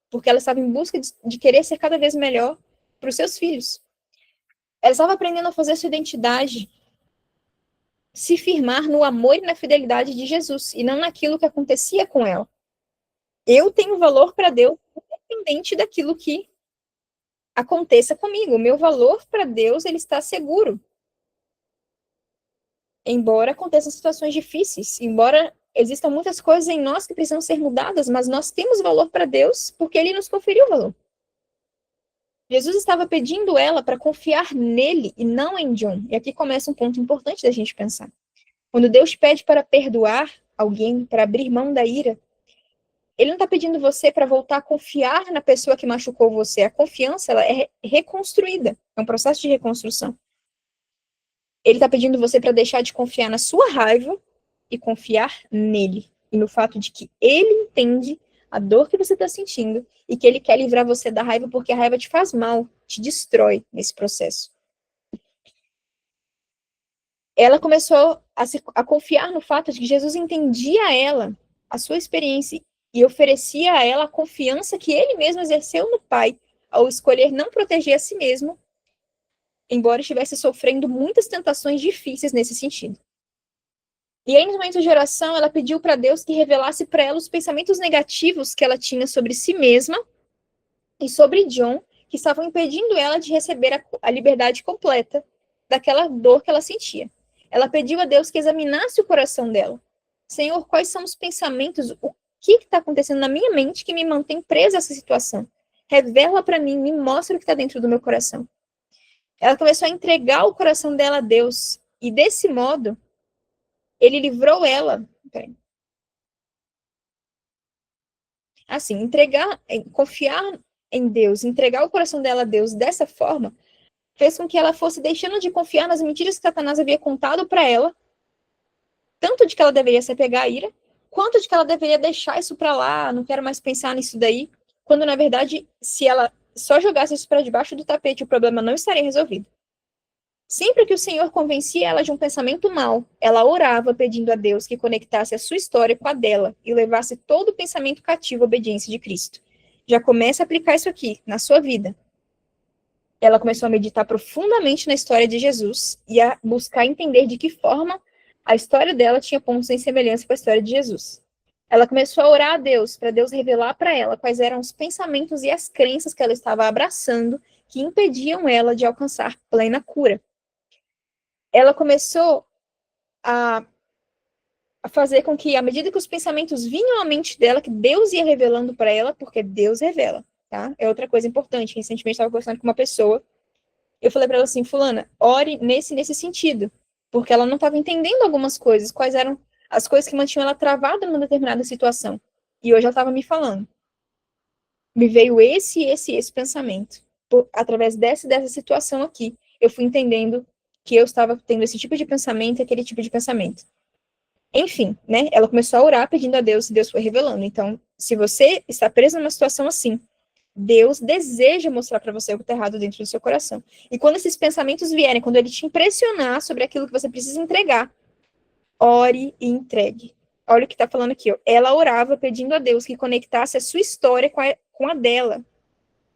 Porque ela estava em busca de querer ser cada vez melhor para os seus filhos. Ela estava aprendendo a fazer sua identidade se firmar no amor e na fidelidade de Jesus, e não naquilo que acontecia com ela. Eu tenho valor para Deus, independente daquilo que aconteça comigo. O meu valor para Deus, ele está seguro. Embora aconteçam situações difíceis, embora existam muitas coisas em nós que precisam ser mudadas, mas nós temos valor para Deus porque ele nos conferiu valor. Jesus estava pedindo ela para confiar nele e não em John. E aqui começa um ponto importante da gente pensar. Quando Deus pede para perdoar alguém, para abrir mão da ira, Ele não está pedindo você para voltar a confiar na pessoa que machucou você. A confiança, ela é reconstruída. É um processo de reconstrução. Ele está pedindo você para deixar de confiar na sua raiva e confiar nele. E no fato de que ele entende a dor que você está sentindo e que ele quer livrar você da raiva porque a raiva te faz mal, te destrói nesse processo. Ela começou a confiar no fato de que Jesus entendia ela, a sua experiência, e oferecia a ela a confiança que ele mesmo exerceu no Pai, ao escolher não proteger a si mesmo, embora estivesse sofrendo muitas tentações difíceis nesse sentido. E aí, no momento de oração, ela pediu para Deus que revelasse para ela os pensamentos negativos que ela tinha sobre si mesma e sobre John, que estavam impedindo ela de receber a liberdade completa daquela dor que ela sentia. Ela pediu a Deus que examinasse o coração dela. Senhor, quais são os pensamentos, o que está acontecendo na minha mente que me mantém presa a essa situação? Revela para mim, me mostra o que está dentro do meu coração. Ela começou a entregar o coração dela a Deus, e desse modo, ele livrou ela. Assim, confiar em Deus, entregar o coração dela a Deus dessa forma, fez com que ela fosse deixando de confiar nas mentiras que Satanás havia contado para ela, tanto de que ela deveria se apegar à ira, quanto de que ela deveria deixar isso para lá, não quero mais pensar nisso daí, quando na verdade, se ela só jogasse isso para debaixo do tapete, o problema não estaria resolvido. Sempre que o Senhor convencia ela de um pensamento mau, ela orava pedindo a Deus que conectasse a sua história com a dela e levasse todo o pensamento cativo à obediência de Cristo. Já comece a aplicar isso aqui na sua vida. Ela começou a meditar profundamente na história de Jesus e a buscar entender de que forma a história dela tinha pontos em semelhança com a história de Jesus. Ela começou a orar a Deus, para Deus revelar para ela quais eram os pensamentos e as crenças que ela estava abraçando que impediam ela de alcançar plena cura. Ela começou a fazer com que, à medida que os pensamentos vinham à mente dela, que Deus ia revelando para ela, porque Deus revela, tá? É outra coisa importante. Recentemente estava conversando com uma pessoa, eu falei para ela assim, fulana, ore nesse sentido, porque ela não estava entendendo algumas coisas, quais eram as coisas que mantinham ela travada numa determinada situação. E hoje ela estava me falando. Me veio esse pensamento. Através dessa situação aqui, eu fui entendendo que eu estava tendo esse tipo de pensamento e aquele tipo de pensamento. Enfim, né? Ela começou a orar pedindo a Deus e Deus foi revelando. Então, se você está preso numa situação assim, Deus deseja mostrar para você o que está errado dentro do seu coração. E quando esses pensamentos vierem, quando ele te impressionar sobre aquilo que você precisa entregar, ore e entregue. Olha o que está falando aqui. Ó. Ela orava pedindo a Deus que conectasse a sua história com a dela,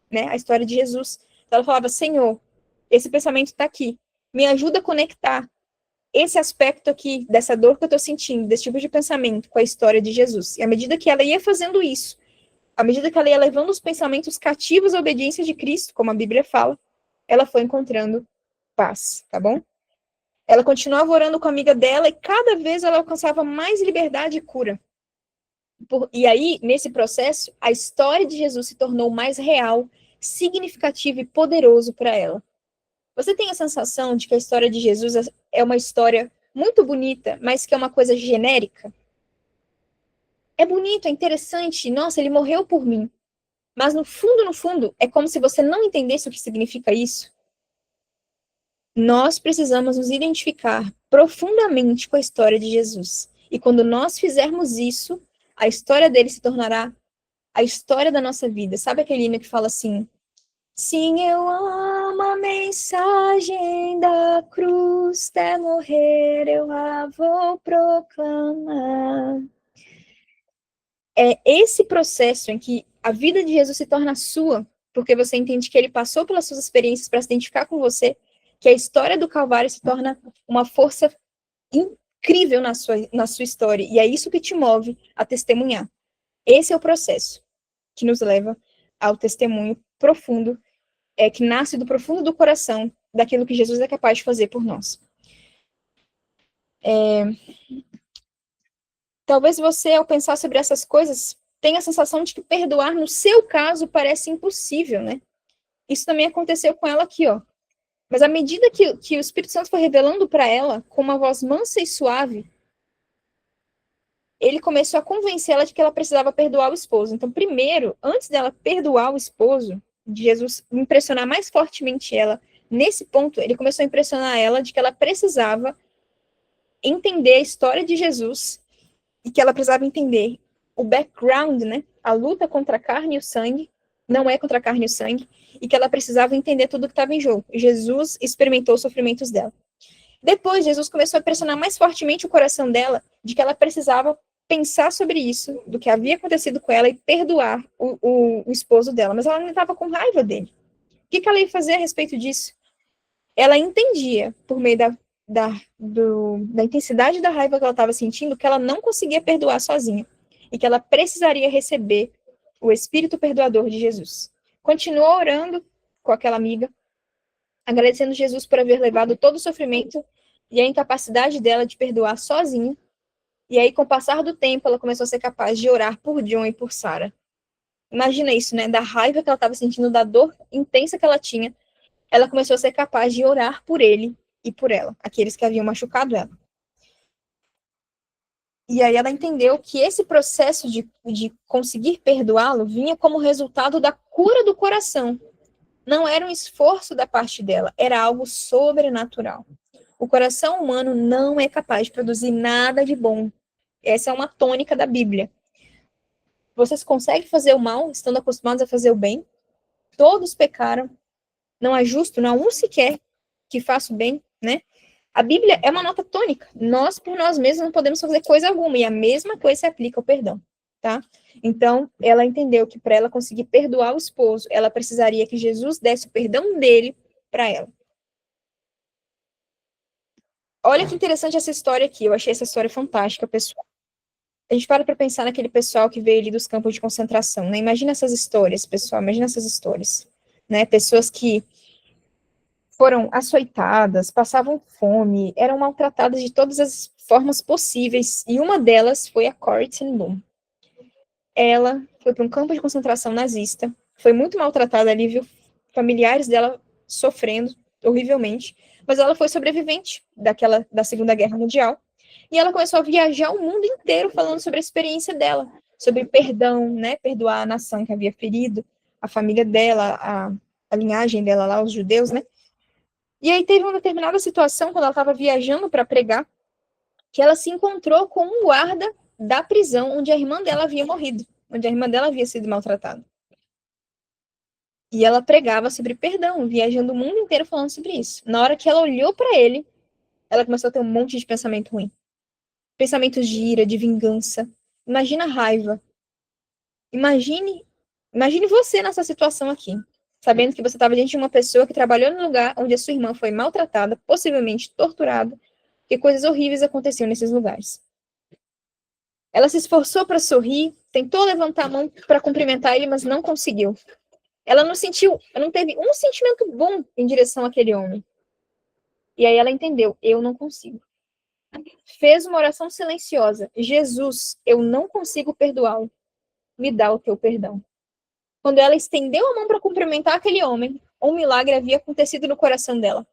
né? A história de Jesus. Então, ela falava, Senhor, esse pensamento está aqui. Me ajuda a conectar esse aspecto aqui, dessa dor que eu estou sentindo, desse tipo de pensamento com a história de Jesus. E à medida que ela ia fazendo isso, à medida que ela ia levando os pensamentos cativos à obediência de Cristo, como a Bíblia fala, ela foi encontrando paz, tá bom? Ela continuava orando com a amiga dela e cada vez ela alcançava mais liberdade e cura. E aí, nesse processo, a história de Jesus se tornou mais real, significativa e poderoso para ela. Você tem a sensação de que a história de Jesus é uma história muito bonita, mas que é uma coisa genérica? É bonito, é interessante, nossa, ele morreu por mim. Mas no fundo, é como se você não entendesse o que significa isso. Nós precisamos nos identificar profundamente com a história de Jesus. E quando nós fizermos isso, a história dele se tornará a história da nossa vida. Sabe aquele hino que fala assim: sim, eu amo a mensagem da cruz, até morrer eu a vou proclamar. É esse processo em que a vida de Jesus se torna sua, porque você entende que ele passou pelas suas experiências para se identificar com você, que a história do Calvário se torna uma força incrível na sua história, e é isso que te move a testemunhar. Esse é o processo que nos leva ao testemunho profundo, que nasce do profundo do coração, daquilo que Jesus é capaz de fazer por nós. Talvez você, ao pensar sobre essas coisas, tenha a sensação de que perdoar, no seu caso, parece impossível, né? Isso também aconteceu com ela aqui, ó. Mas à medida que o Espírito Santo foi revelando para ela, com uma voz mansa e suave, ele começou a convencê-la de que ela precisava perdoar o esposo. Então, primeiro, antes dela perdoar o esposo, de Jesus impressionar mais fortemente ela, nesse ponto, ele começou a impressionar ela de que ela precisava entender a história de Jesus e que ela precisava entender o background, né? A luta contra a carne e o sangue, não é contra a carne e o sangue, e que ela precisava entender tudo que estava em jogo. Jesus experimentou os sofrimentos dela. Depois, Jesus começou a pressionar mais fortemente o coração dela de que ela precisava pensar sobre isso, do que havia acontecido com ela e perdoar o esposo dela. Mas ela não estava com raiva dele. O que ela ia fazer a respeito disso? Ela entendia, por meio da intensidade da raiva que ela estava sentindo, que ela não conseguia perdoar sozinha e que ela precisaria receber o Espírito Perdoador de Jesus. Continuou orando com aquela amiga, agradecendo Jesus por haver levado todo o sofrimento e a incapacidade dela de perdoar sozinha. E aí, com o passar do tempo, ela começou a ser capaz de orar por John e por Sarah. Imagina isso, né? Da raiva que ela estava sentindo, da dor intensa que ela tinha, ela começou a ser capaz de orar por ele e por ela, aqueles que haviam machucado ela. E aí ela entendeu que esse processo de conseguir perdoá-lo vinha como resultado da cura do coração. Não era um esforço da parte dela, era algo sobrenatural. O coração humano não é capaz de produzir nada de bom. Essa é uma tônica da Bíblia. Vocês conseguem fazer o mal, estando acostumados a fazer o bem? Todos pecaram. Não é justo, não há um sequer que faça o bem, né? A Bíblia é uma nota tônica. Nós, por nós mesmos, não podemos fazer coisa alguma. E a mesma coisa se aplica ao perdão, tá? Então, ela entendeu que para ela conseguir perdoar o esposo, ela precisaria que Jesus desse o perdão dele para ela. Olha que interessante essa história aqui. Eu achei essa história fantástica, pessoal. A gente para pensar naquele pessoal que veio ali dos campos de concentração, né? Imagina essas histórias, pessoal. Imagina essas histórias, né? Pessoas que foram açoitadas, passavam fome, eram maltratadas de todas as formas possíveis, e uma delas foi a Corrie ten Boom. Ela foi para um campo de concentração nazista, foi muito maltratada ali, viu familiares dela sofrendo horrivelmente, mas ela foi sobrevivente da Segunda Guerra Mundial, e ela começou a viajar o mundo inteiro falando sobre a experiência dela, sobre perdão, né, perdoar a nação que havia ferido, a família dela, a linhagem dela lá, os judeus, né. E aí teve uma determinada situação, quando ela estava viajando para pregar, que ela se encontrou com um guarda da prisão onde a irmã dela havia morrido, onde a irmã dela havia sido maltratada. E ela pregava sobre perdão, viajando o mundo inteiro falando sobre isso. Na hora que ela olhou para ele, ela começou a ter um monte de pensamento ruim. Pensamentos de ira, de vingança. Imagina a raiva. Imagine você nessa situação aqui, sabendo que você estava diante de uma pessoa que trabalhou no lugar onde a sua irmã foi maltratada, possivelmente torturada, que coisas horríveis aconteciam nesses lugares. Ela se esforçou para sorrir, tentou levantar a mão para cumprimentar ele, mas não conseguiu. Ela não teve um sentimento bom em direção àquele homem. E aí ela entendeu, eu não consigo. Fez uma oração silenciosa. Jesus, eu não consigo perdoá-lo. Me dá o teu perdão. Quando ela estendeu a mão para cumprimentar aquele homem, um milagre havia acontecido no coração dela.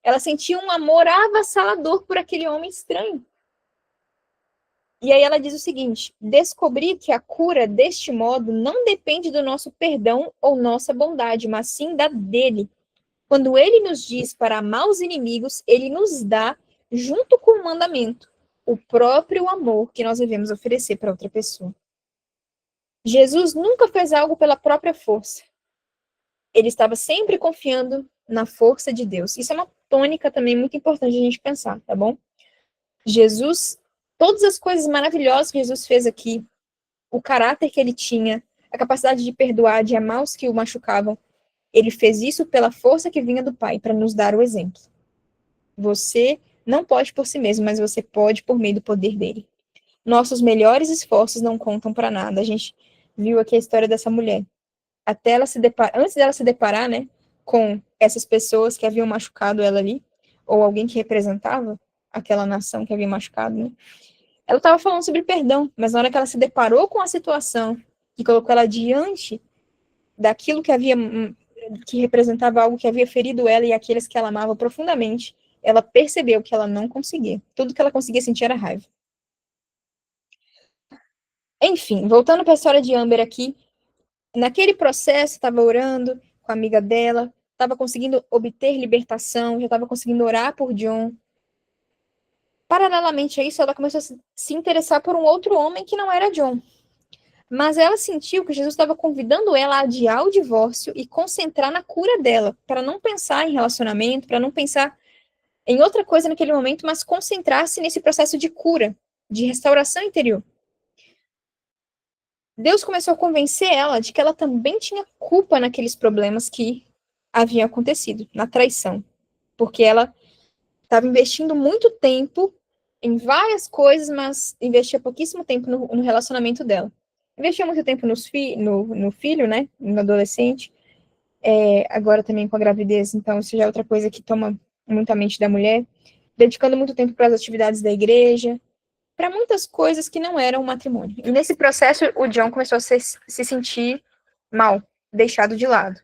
Ela sentia um amor avassalador por aquele homem estranho. E aí ela diz o seguinte: descobri que a cura deste modo não depende do nosso perdão ou nossa bondade, mas sim da dele. Quando ele nos diz para amar os inimigos, ele nos dá, junto com o mandamento, o próprio amor que nós devemos oferecer para outra pessoa. Jesus nunca fez algo pela própria força. Ele estava sempre confiando na força de Deus. Isso é uma tônica também muito importante a gente pensar, tá bom? Jesus, todas as coisas maravilhosas que Jesus fez aqui, o caráter que ele tinha, a capacidade de perdoar, de amar os que o machucavam, ele fez isso pela força que vinha do Pai, para nos dar o exemplo. Você não pode por si mesmo, mas você pode por meio do poder dele. Nossos melhores esforços não contam para nada. A gente viu aqui a história dessa mulher. Até ela antes dela se deparar, né, com essas pessoas que haviam machucado ela ali, ou alguém que representava aquela nação que havia machucado, né, ela estava falando sobre perdão, mas na hora que ela se deparou com a situação que colocou ela diante daquilo que representava algo que havia ferido ela e aqueles que ela amava profundamente, ela percebeu que ela não conseguia. Tudo que ela conseguia sentir era raiva. Enfim, voltando para a história de Amber aqui, naquele processo, estava orando com a amiga dela, estava conseguindo obter libertação, já estava conseguindo orar por John. Paralelamente a isso, ela começou a se interessar por um outro homem que não era John. Mas ela sentiu que Jesus estava convidando ela a adiar o divórcio e concentrar na cura dela, para não pensar em relacionamento, para não pensar em outra coisa naquele momento, mas concentrar-se nesse processo de cura, de restauração interior. Deus começou a convencer ela de que ela também tinha culpa naqueles problemas que haviam acontecido, na traição, porque ela estava investindo muito tempo em várias coisas, mas investia pouquíssimo tempo no relacionamento dela. Investia muito tempo no filho, né, no adolescente, agora também com a gravidez, então isso já é outra coisa que toma muita mente da mulher, dedicando muito tempo para as atividades da igreja, para muitas coisas que não eram o matrimônio. E nesse processo, o John começou a se sentir mal, deixado de lado.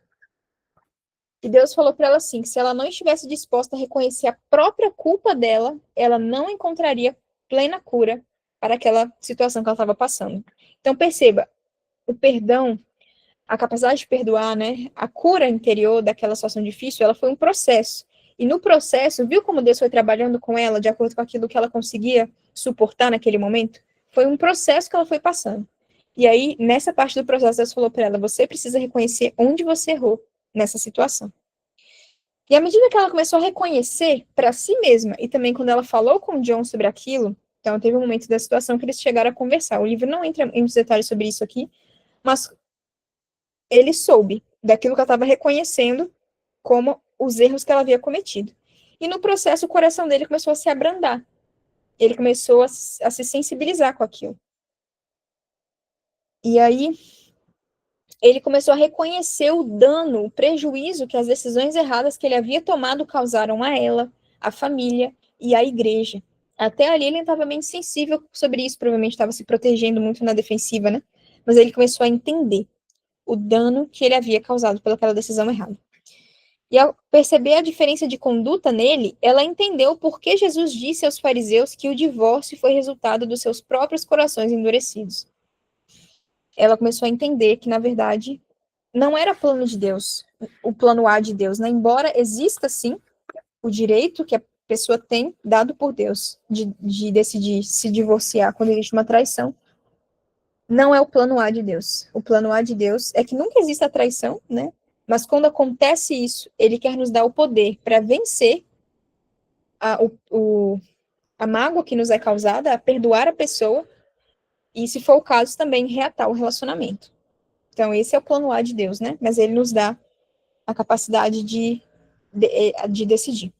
E Deus falou para ela assim, que se ela não estivesse disposta a reconhecer a própria culpa dela, ela não encontraria plena cura para aquela situação que ela estava passando. Então perceba, o perdão, a capacidade de perdoar, né, a cura interior daquela situação difícil, ela foi um processo. E no processo, viu como Deus foi trabalhando com ela de acordo com aquilo que ela conseguia suportar naquele momento? Foi um processo que ela foi passando. E aí, nessa parte do processo, Deus falou para ela, você precisa reconhecer onde você errou nessa situação. E à medida que ela começou a reconhecer para si mesma, e também quando ela falou com o John sobre aquilo, então teve um momento da situação que eles chegaram a conversar. O livro não entra em muitos detalhes sobre isso aqui, mas ele soube daquilo que ela estava reconhecendo como os erros que ela havia cometido. E no processo, o coração dele começou a se abrandar. Ele começou a se sensibilizar com aquilo. E aí, ele começou a reconhecer o dano, o prejuízo que as decisões erradas que ele havia tomado causaram a ela, a família e a igreja. Até ali ele estava bem sensível sobre isso, provavelmente estava se protegendo muito na defensiva, né? Mas ele começou a entender o dano que ele havia causado pelaquela decisão errada. E ao perceber a diferença de conduta nele, ela entendeu por que Jesus disse aos fariseus que o divórcio foi resultado dos seus próprios corações endurecidos. Ela começou a entender que, na verdade, não era plano de Deus, o plano A de Deus, né? Embora exista, sim, o direito que a pessoa tem, dado por Deus, de decidir se divorciar quando existe uma traição, não é o plano A de Deus. O plano A de Deus é que nunca exista traição, né? Mas quando acontece isso, ele quer nos dar o poder para vencer a mágoa que nos é causada, a perdoar a pessoa, e, se for o caso, também reatar o relacionamento. Então, esse é o plano A de Deus, né? Mas ele nos dá a capacidade de decidir.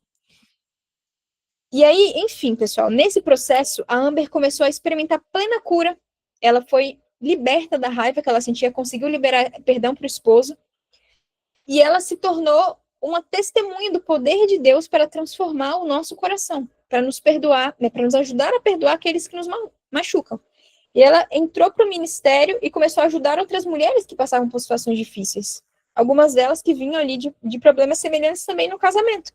E aí, enfim, pessoal, nesse processo, a Amber começou a experimentar plena cura. Ela foi liberta da raiva que ela sentia, conseguiu liberar perdão para o esposo, e ela se tornou uma testemunha do poder de Deus para transformar o nosso coração, para nos perdoar, né, para nos ajudar a perdoar aqueles que nos machucam. E ela entrou para o ministério e começou a ajudar outras mulheres que passavam por situações difíceis. Algumas delas que vinham ali de problemas semelhantes também no casamento,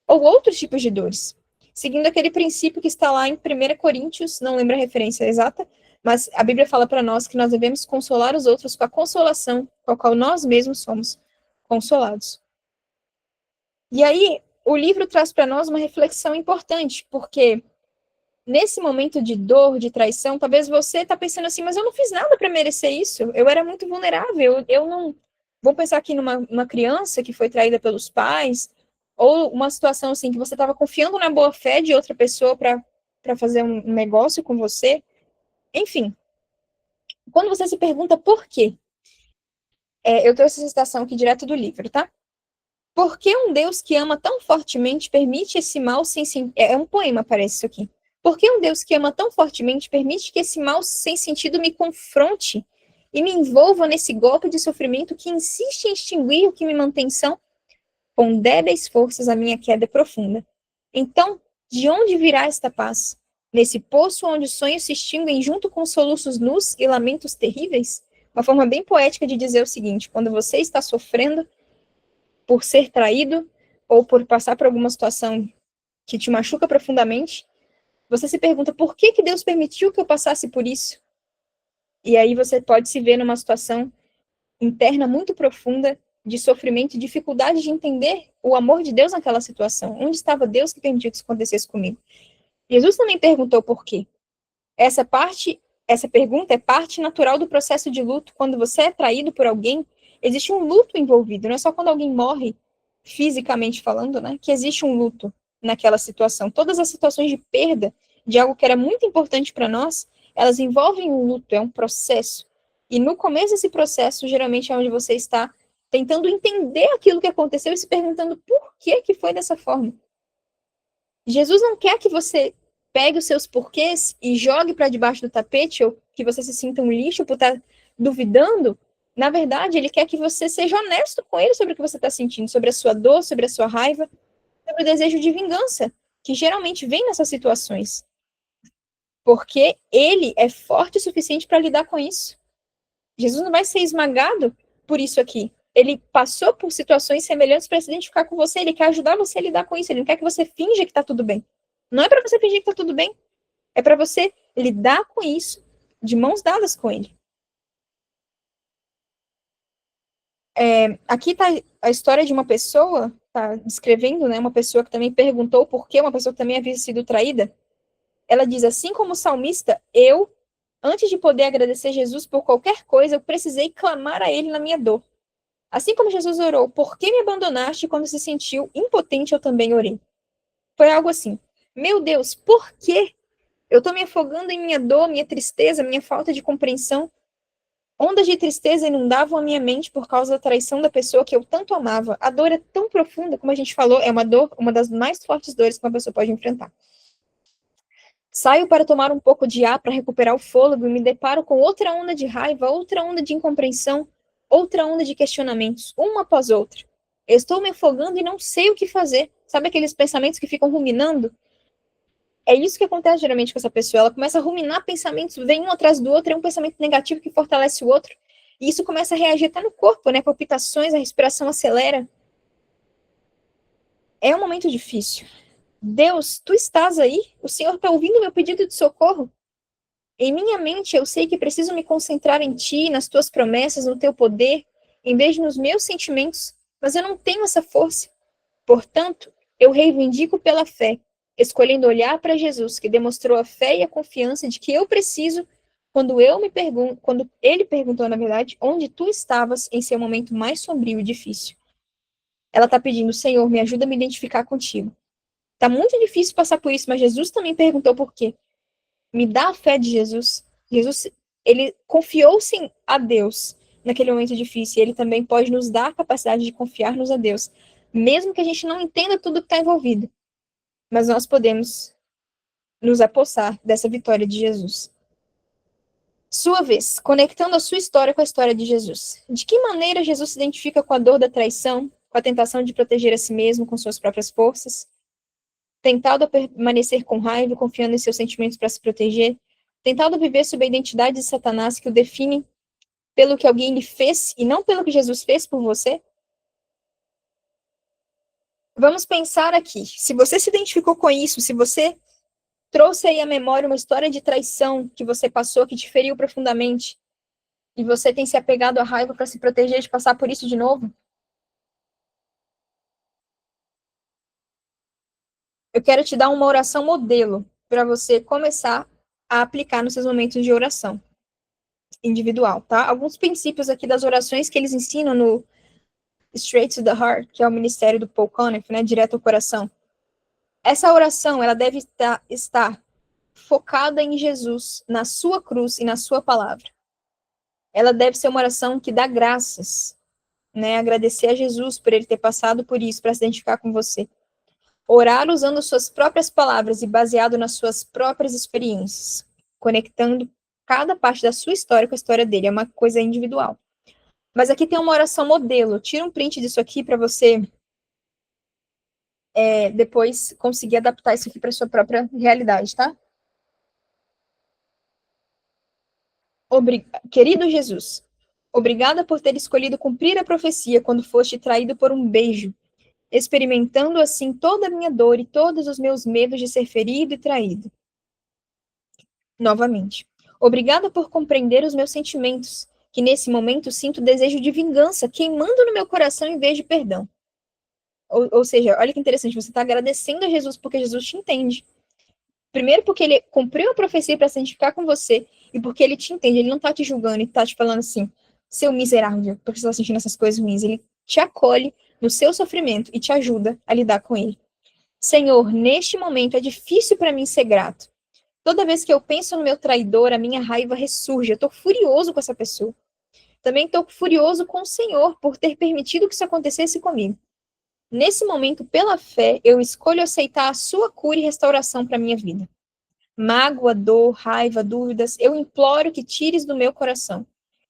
ou outros tipos de dores. Seguindo aquele princípio que está lá em 1 Coríntios, não lembro a referência exata, mas a Bíblia fala para nós que nós devemos consolar os outros com a consolação com a qual nós mesmos somos consolados. E aí, o livro traz para nós uma reflexão importante, porque nesse momento de dor, de traição, talvez você está pensando assim, mas eu não fiz nada para merecer isso, eu era muito vulnerável, eu não... Vou pensar aqui numa criança que foi traída pelos pais, ou uma situação assim, que você estava confiando na boa fé de outra pessoa para fazer um negócio com você. Enfim, quando você se pergunta por quê, eu trouxe essa citação aqui direto do livro, tá? Por que um Deus que ama tão fortemente permite esse mal sem sentido? É um poema, parece isso aqui. Por que um Deus que ama tão fortemente permite que esse mal sem sentido me confronte e me envolva nesse golpe de sofrimento que insiste em extinguir o que me mantém são? Com débeis forças a minha queda é profunda. Então, de onde virá esta paz? Nesse poço onde os sonhos se extinguem junto com soluços nus e lamentos terríveis? Uma forma bem poética de dizer o seguinte: quando você está sofrendo por ser traído ou por passar por alguma situação que te machuca profundamente, você se pergunta por que Deus permitiu que eu passasse por isso? E aí você pode se ver numa situação interna muito profunda de sofrimento e dificuldade de entender o amor de Deus naquela situação. Onde estava Deus que permitiu que isso acontecesse comigo? Jesus também perguntou por quê. Essa pergunta é parte natural do processo de luto. Quando você é traído por alguém, existe um luto envolvido. Não é só quando alguém morre, fisicamente falando, né, que existe um luto naquela situação. Todas as situações de perda de algo que era muito importante para nós, elas envolvem um luto, é um processo. E no começo desse processo, geralmente é onde você está tentando entender aquilo que aconteceu e se perguntando por que foi dessa forma. Jesus não quer que você pegue os seus porquês e jogue para debaixo do tapete, ou que você se sinta um lixo por estar duvidando. Na verdade, ele quer que você seja honesto com ele sobre o que você está sentindo, sobre a sua dor, sobre a sua raiva, sobre o desejo de vingança, que geralmente vem nessas situações. Porque ele é forte o suficiente para lidar com isso. Jesus não vai ser esmagado por isso aqui. Ele passou por situações semelhantes para se identificar com você, ele quer ajudar você a lidar com isso, ele não quer que você finja que está tudo bem. Não é para você fingir que está tudo bem, é para você lidar com isso de mãos dadas com ele. Aqui está a história de uma pessoa, está descrevendo, né, uma pessoa que também perguntou por que uma pessoa que também havia sido traída. Ela diz, assim como o salmista, antes de poder agradecer Jesus por qualquer coisa, eu precisei clamar a ele na minha dor. Assim como Jesus orou, por que me abandonaste? Quando se sentiu impotente, eu também orei. Foi algo assim, meu Deus, por quê? Eu estou me afogando em minha dor, minha tristeza, minha falta de compreensão. Ondas de tristeza inundavam a minha mente por causa da traição da pessoa que eu tanto amava. A dor é tão profunda, como a gente falou, é uma dor, uma das mais fortes dores que uma pessoa pode enfrentar. Saio para tomar um pouco de ar para recuperar o fôlego e me deparo com outra onda de raiva, outra onda de incompreensão, outra onda de questionamentos, uma após outra. Eu estou me afogando e não sei o que fazer. Sabe aqueles pensamentos que ficam ruminando? É isso que acontece geralmente com essa pessoa. Ela começa a ruminar pensamentos, vem um atrás do outro, é um pensamento negativo que fortalece o outro. E isso começa a reagir até no corpo, né? Palpitações, a respiração acelera. É um momento difícil. Deus, tu estás aí? O Senhor está ouvindo meu pedido de socorro? Em minha mente, eu sei que preciso me concentrar em ti, nas tuas promessas, no teu poder, em vez de nos meus sentimentos, mas eu não tenho essa força. Portanto, eu reivindico pela fé, escolhendo olhar para Jesus, que demonstrou a fé e a confiança de que eu preciso, quando ele perguntou, na verdade, onde tu estavas em seu momento mais sombrio e difícil. Ela está pedindo, Senhor, me ajuda a me identificar contigo. Está muito difícil passar por isso, mas Jesus também perguntou por quê. Me dá a fé de Jesus. Jesus, ele confiou-se a Deus naquele momento difícil. E ele também pode nos dar a capacidade de confiar-nos a Deus, mesmo que a gente não entenda tudo que está envolvido. Mas nós podemos nos apossar dessa vitória de Jesus. Sua vez, conectando a sua história com a história de Jesus. De que maneira Jesus se identifica com a dor da traição, com a tentação de proteger a si mesmo com suas próprias forças? Tentado a permanecer com raiva, confiando em seus sentimentos para se proteger, tentado viver sob a identidade de Satanás que o define pelo que alguém lhe fez e não pelo que Jesus fez por você? Vamos pensar aqui. Se você se identificou com isso, se você trouxe aí à memória uma história de traição que você passou, que te feriu profundamente, e você tem se apegado à raiva para se proteger de passar por isso de novo, eu quero te dar uma oração modelo para você começar a aplicar nos seus momentos de oração individual, tá? Alguns princípios aqui das orações que eles ensinam no Straight to the Heart, que é o ministério do Paul Conniff, né? Direto ao coração. Essa oração, ela deve estar focada em Jesus, na sua cruz e na sua palavra. Ela deve ser uma oração que dá graças, né? Agradecer a Jesus por ele ter passado por isso, para se identificar com você. Orar usando suas próprias palavras e baseado nas suas próprias experiências, conectando cada parte da sua história com a história dele. É uma coisa individual. Mas aqui tem uma oração modelo. Tira um print disso aqui para você depois conseguir adaptar isso aqui para sua própria realidade, tá? Querido Jesus, obrigada por ter escolhido cumprir a profecia quando foste traído por um beijo, experimentando assim toda a minha dor e todos os meus medos de ser ferido e traído. Novamente. Obrigada por compreender os meus sentimentos, que nesse momento sinto desejo de vingança queimando no meu coração em vez de perdão. Ou seja, olha que interessante, você está agradecendo a Jesus porque Jesus te entende. Primeiro porque ele cumpriu a profecia para se identificar com você e porque ele te entende, ele não está te julgando e está te falando assim, seu miserável, porque você está sentindo essas coisas ruins. Ele te acolhe no seu sofrimento e te ajuda a lidar com ele. Senhor, neste momento é difícil para mim ser grato. Toda vez que eu penso no meu traidor, a minha raiva ressurge. Eu estou furioso com essa pessoa. Também estou furioso com o Senhor por ter permitido que isso acontecesse comigo. Nesse momento, pela fé, eu escolho aceitar a sua cura e restauração para a minha vida. Mágoa, dor, raiva, dúvidas, eu imploro que tires do meu coração.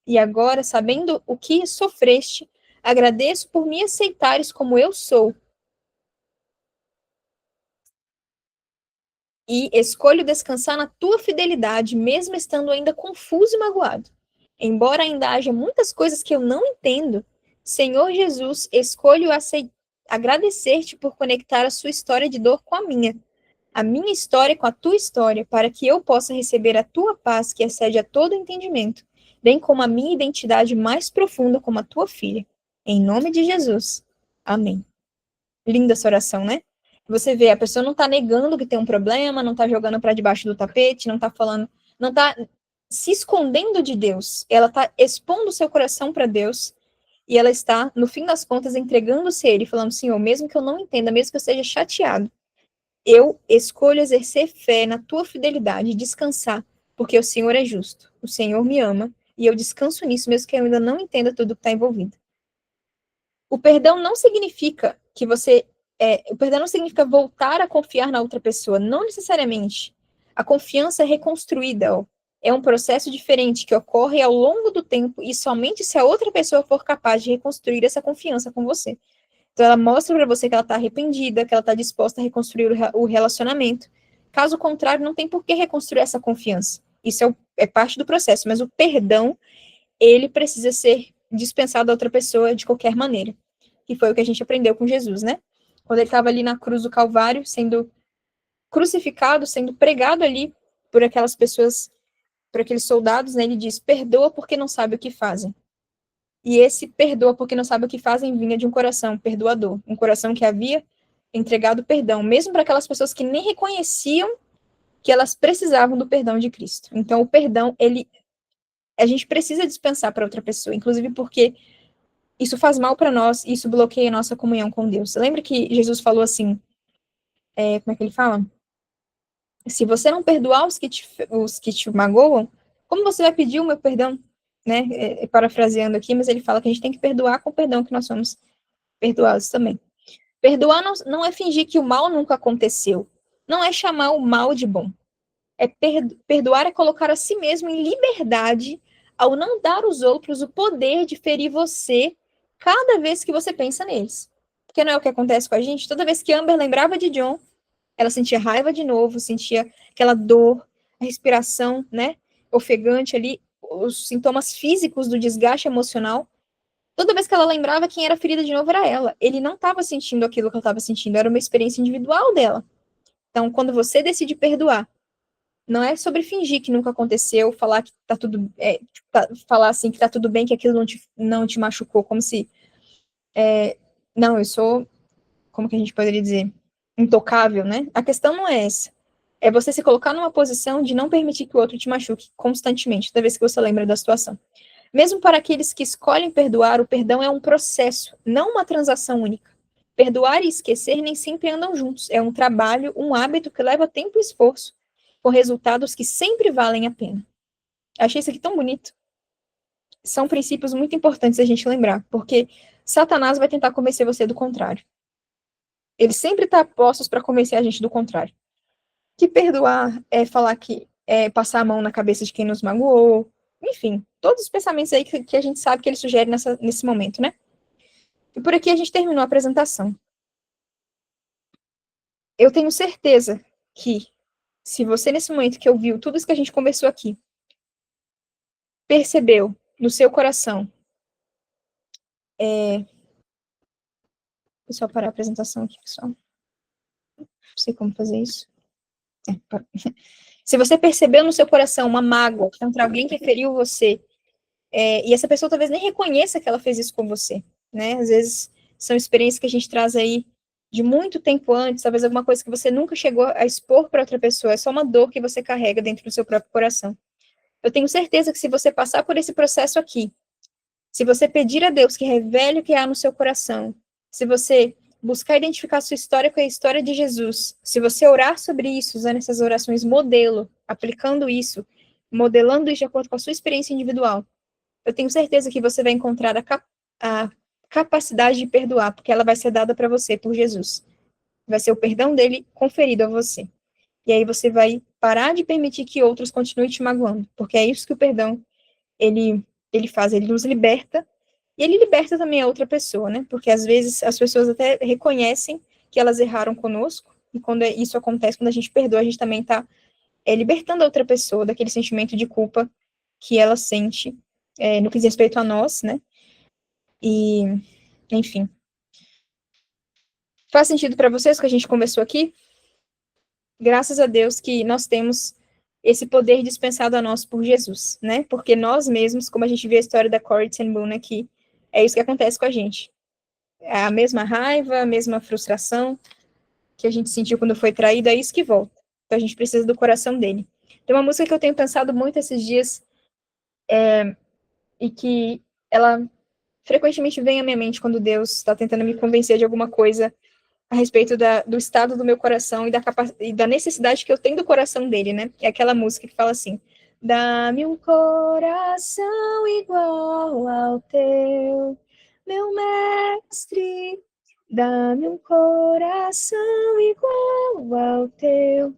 E agora, sabendo o que sofreste, agradeço por me aceitares como eu sou. E escolho descansar na tua fidelidade, mesmo estando ainda confuso e magoado. Embora ainda haja muitas coisas que eu não entendo, Senhor Jesus, escolho agradecer-te por conectar a sua história de dor com a minha história com a tua história, para que eu possa receber a tua paz que excede a todo entendimento, bem como a minha identidade mais profunda como a tua filha. Em nome de Jesus. Amém. Linda essa oração, né? Você vê, a pessoa não está negando que tem um problema, não está jogando para debaixo do tapete, não está falando, não está se escondendo de Deus. Ela está expondo o seu coração para Deus e ela está, no fim das contas, entregando-se a Ele, falando, Senhor, mesmo que eu não entenda, mesmo que eu esteja chateado, eu escolho exercer fé na tua fidelidade e descansar, porque o Senhor é justo, o Senhor me ama e eu descanso nisso, mesmo que eu ainda não entenda tudo que está envolvido. O perdão não significa que você. O perdão não significa voltar a confiar na outra pessoa, não necessariamente. A confiança é reconstruída, ó. É um processo diferente que ocorre ao longo do tempo e somente se a outra pessoa for capaz de reconstruir essa confiança com você. Então, ela mostra para você que ela está arrependida, que ela está disposta a reconstruir o relacionamento. Caso contrário, não tem por que reconstruir essa confiança. Isso é parte do processo, mas o perdão, ele precisa ser dispensado a outra pessoa de qualquer maneira. Que foi o que a gente aprendeu com Jesus, né? Quando ele estava ali na cruz do Calvário, sendo crucificado, sendo pregado ali por aquelas pessoas, por aqueles soldados, né? Ele diz: perdoa porque não sabe o que fazem. E esse perdoa porque não sabe o que fazem vinha de um coração perdoador, um coração que havia entregado perdão, mesmo para aquelas pessoas que nem reconheciam que elas precisavam do perdão de Cristo. Então, o perdão, a gente precisa dispensar para outra pessoa, inclusive porque isso faz mal para nós, isso bloqueia a nossa comunhão com Deus. Lembra que Jesus falou assim, como é que ele fala? Se você não perdoar os que te magoam, como você vai pedir o meu perdão? Né? Parafraseando aqui, mas ele fala que a gente tem que perdoar com o perdão que nós somos perdoados também. Perdoar não é fingir que o mal nunca aconteceu. Não é chamar o mal de bom. Perdoar é colocar a si mesmo em liberdade ao não dar aos outros o poder de ferir você cada vez que você pensa neles. Porque não é o que acontece com a gente? Toda vez que Amber lembrava de John, ela sentia raiva de novo, sentia aquela dor, a respiração, né, ofegante ali, os sintomas físicos do desgaste emocional. Toda vez que ela lembrava, quem era ferida de novo era ela. Ele não estava sentindo aquilo que ela estava sentindo, era uma experiência individual dela. Então, quando você decide perdoar, não é sobre fingir que nunca aconteceu, falar que tá tudo, falar assim que tá tudo bem, que aquilo não te machucou, como se, não, eu sou, como que a gente poderia dizer, intocável, né? A questão não é essa. É você se colocar numa posição de não permitir que o outro te machuque constantemente, toda vez que você lembra da situação. Mesmo para aqueles que escolhem perdoar, o perdão é um processo, não uma transação única. Perdoar e esquecer nem sempre andam juntos. É um trabalho, um hábito que leva tempo e esforço, com resultados que sempre valem a pena. Achei isso aqui tão bonito. São princípios muito importantes a gente lembrar, porque Satanás vai tentar convencer você do contrário. Ele sempre está postos para convencer a gente do contrário. Que perdoar é falar que é passar a mão na cabeça de quem nos magoou, enfim, todos os pensamentos aí que a gente sabe que ele sugere nesse momento, né? E por aqui a gente terminou a apresentação. Eu tenho certeza que, se você, nesse momento que ouviu tudo isso que a gente conversou aqui, percebeu no seu coração. Deixa eu parar a apresentação aqui, pessoal. Não sei como fazer isso. Se você percebeu no seu coração uma mágoa contra alguém que feriu você, e essa pessoa talvez nem reconheça que ela fez isso com você, né? Às vezes são experiências que a gente traz aí de muito tempo antes, talvez alguma coisa que você nunca chegou a expor para outra pessoa, é só uma dor que você carrega dentro do seu próprio coração. Eu tenho certeza que se você passar por esse processo aqui, se você pedir a Deus que revele o que há no seu coração, se você buscar identificar a sua história com a história de Jesus, se você orar sobre isso, usando essas orações modelo, aplicando isso, modelando isso de acordo com a sua experiência individual, eu tenho certeza que você vai encontrar a capacidade de perdoar, porque ela vai ser dada para você por Jesus. Vai ser o perdão dele conferido a você. E aí você vai parar de permitir que outros continuem te magoando, porque é isso que o perdão ele ele faz, ele nos liberta e ele liberta também a outra pessoa, né? Porque às vezes as pessoas até reconhecem que elas erraram conosco, e quando isso acontece, quando a gente perdoa, a gente também está libertando a outra pessoa daquele sentimento de culpa que ela sente no que diz respeito a nós, né? E, enfim. Faz sentido para vocês o que a gente conversou aqui? Graças a Deus que nós temos esse poder dispensado a nós por Jesus, né? Porque nós mesmos, como a gente vê a história da Corrie ten Boom aqui, é isso que acontece com a gente. É a mesma raiva, a mesma frustração que a gente sentiu quando foi traído, é isso que volta. Então a gente precisa do coração dele. Tem uma música que eu tenho pensado muito esses dias, e que ela frequentemente vem à minha mente quando Deus está tentando me convencer de alguma coisa a respeito do estado do meu coração e da necessidade que eu tenho do coração dele, né? É aquela música que fala assim: dá-me um coração igual ao teu, meu mestre. Dá-me um coração igual ao teu,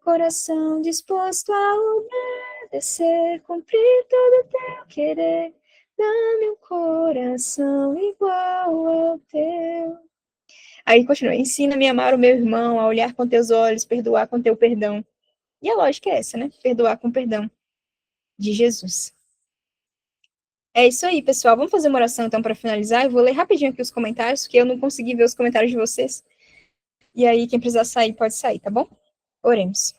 coração disposto a obedecer, cumprir todo o teu querer. Dá-me um coração igual ao teu. Aí continua: ensina-me a amar o meu irmão, a olhar com teus olhos, perdoar com teu perdão. E a lógica é essa, né? Perdoar com perdão de Jesus. É isso aí, pessoal. Vamos fazer uma oração então para finalizar. Eu vou ler rapidinho aqui os comentários, porque eu não consegui ver os comentários de vocês. E aí, quem precisar sair, pode sair, tá bom? Oremos.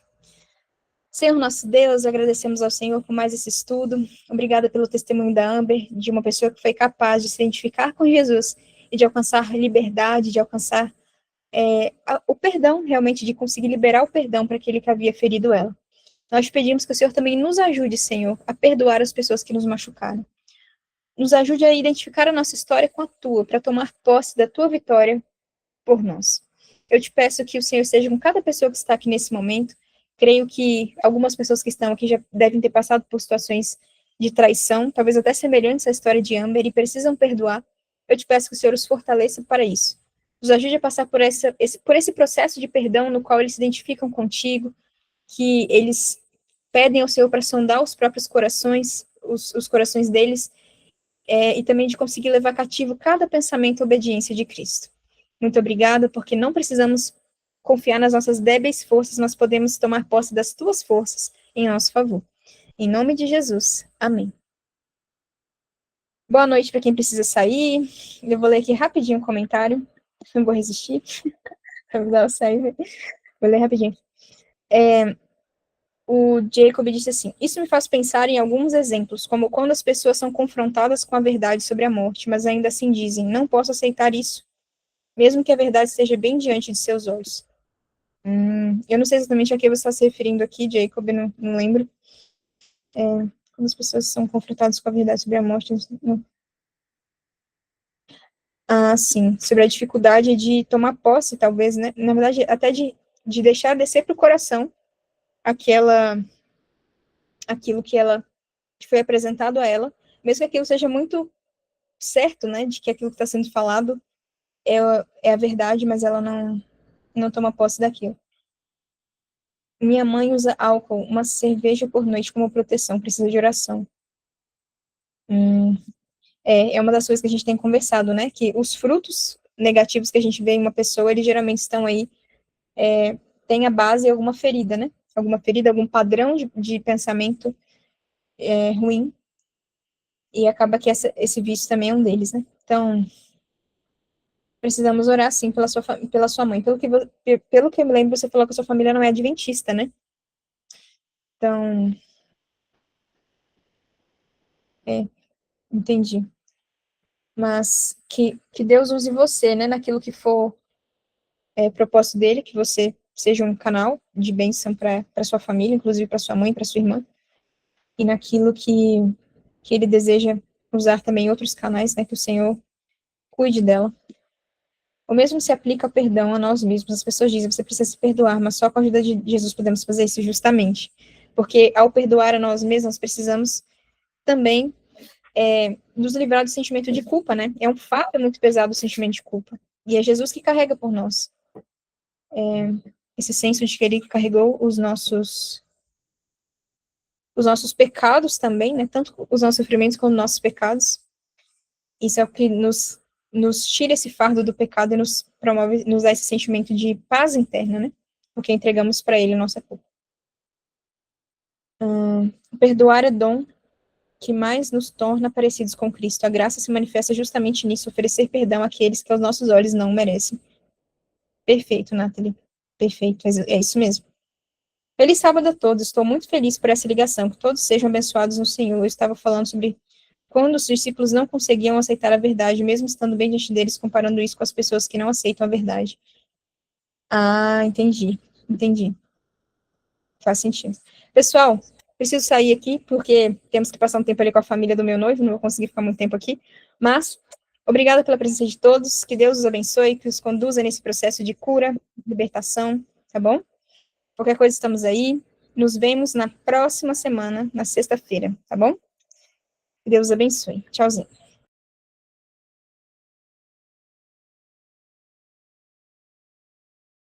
Senhor nosso Deus, agradecemos ao Senhor por mais esse estudo. Obrigada pelo testemunho da Amber, de uma pessoa que foi capaz de se identificar com Jesus e de alcançar liberdade, de alcançar o perdão, realmente, de conseguir liberar o perdão para aquele que havia ferido ela. Nós pedimos que o Senhor também nos ajude, Senhor, a perdoar as pessoas que nos machucaram. Nos ajude a identificar a nossa história com a tua, para tomar posse da tua vitória por nós. Eu te peço que o Senhor esteja com cada pessoa que está aqui nesse momento. Creio que algumas pessoas que estão aqui já devem ter passado por situações de traição, talvez até semelhantes à história de Amber, e precisam perdoar. Eu te peço que o Senhor os fortaleça para isso. Nos ajude a passar por esse processo de perdão no qual eles se identificam contigo, que eles pedem ao Senhor para sondar os próprios corações, os corações deles, e também de conseguir levar cativo cada pensamento à obediência de Cristo. Muito obrigada, porque não precisamos confiar nas nossas débeis forças, nós podemos tomar posse das tuas forças em nosso favor. Em nome de Jesus. Amém. Boa noite para quem precisa sair. Eu vou ler aqui rapidinho o comentário. Não vou resistir. Vou sair. Vou ler rapidinho. O Jacob disse assim: isso me faz pensar em alguns exemplos, como quando as pessoas são confrontadas com a verdade sobre a morte, mas ainda assim dizem: não posso aceitar isso, mesmo que a verdade esteja bem diante de seus olhos. Eu não sei exatamente a que você está se referindo aqui, Jacob, não lembro. Quando as pessoas são confrontadas com a verdade sobre a morte. Não. Ah, sim, sobre a dificuldade de tomar posse, talvez, né? Na verdade, até de deixar descer para o coração aquilo que foi apresentado a ela, mesmo que aquilo seja muito certo, né, de que aquilo que está sendo falado é a verdade, mas ela não toma posse daquilo. Minha mãe usa álcool, uma cerveja por noite como proteção, precisa de oração. É uma das coisas que a gente tem conversado, né, que os frutos negativos que a gente vê em uma pessoa, eles geralmente estão aí, tem a base em alguma ferida, né, alguma ferida, algum padrão de pensamento ruim, e acaba que esse vício também é um deles, né. Então, Precisamos orar, sim, pela sua mãe. Pelo que eu me lembro, você falou que a sua família não é adventista, né? Então, é, entendi. Mas que Deus use você, né, naquilo que for propósito dele, que você seja um canal de bênção para sua família, inclusive para sua mãe, para sua irmã, e naquilo que ele deseja usar também outros canais, né, que o Senhor cuide dela. O mesmo se aplica ao perdão a nós mesmos. As pessoas dizem, você precisa se perdoar, mas só com a ajuda de Jesus podemos fazer isso, justamente. Porque ao perdoar a nós mesmos, nós precisamos também nos livrar do sentimento de culpa, né? É um fardo muito pesado o sentimento de culpa. E é Jesus que carrega por nós. Esse senso de que ele carregou os nossos pecados também, né? Tanto os nossos sofrimentos como os nossos pecados. Isso é o que nos tira esse fardo do pecado e nos promove, nos dá esse sentimento de paz interna, né? Porque entregamos para ele a nossa culpa. Perdoar é dom que mais nos torna parecidos com Cristo. A graça se manifesta justamente nisso, oferecer perdão àqueles que aos nossos olhos não merecem. Perfeito, Nathalie. Perfeito, é isso mesmo. Feliz sábado a todos. Estou muito feliz por essa ligação. Que todos sejam abençoados no Senhor. Eu estava falando sobre quando os discípulos não conseguiam aceitar a verdade, mesmo estando bem diante deles, comparando isso com as pessoas que não aceitam a verdade. Ah, entendi. Entendi. Faz sentido. Pessoal, preciso sair aqui, porque temos que passar um tempo ali com a família do meu noivo, não vou conseguir ficar muito tempo aqui. Mas, obrigada pela presença de todos. Que Deus os abençoe, que os conduza nesse processo de cura, libertação, tá bom? Qualquer coisa, estamos aí. Nos vemos na próxima semana, na sexta-feira, tá bom? Que Deus abençoe. Tchauzinho.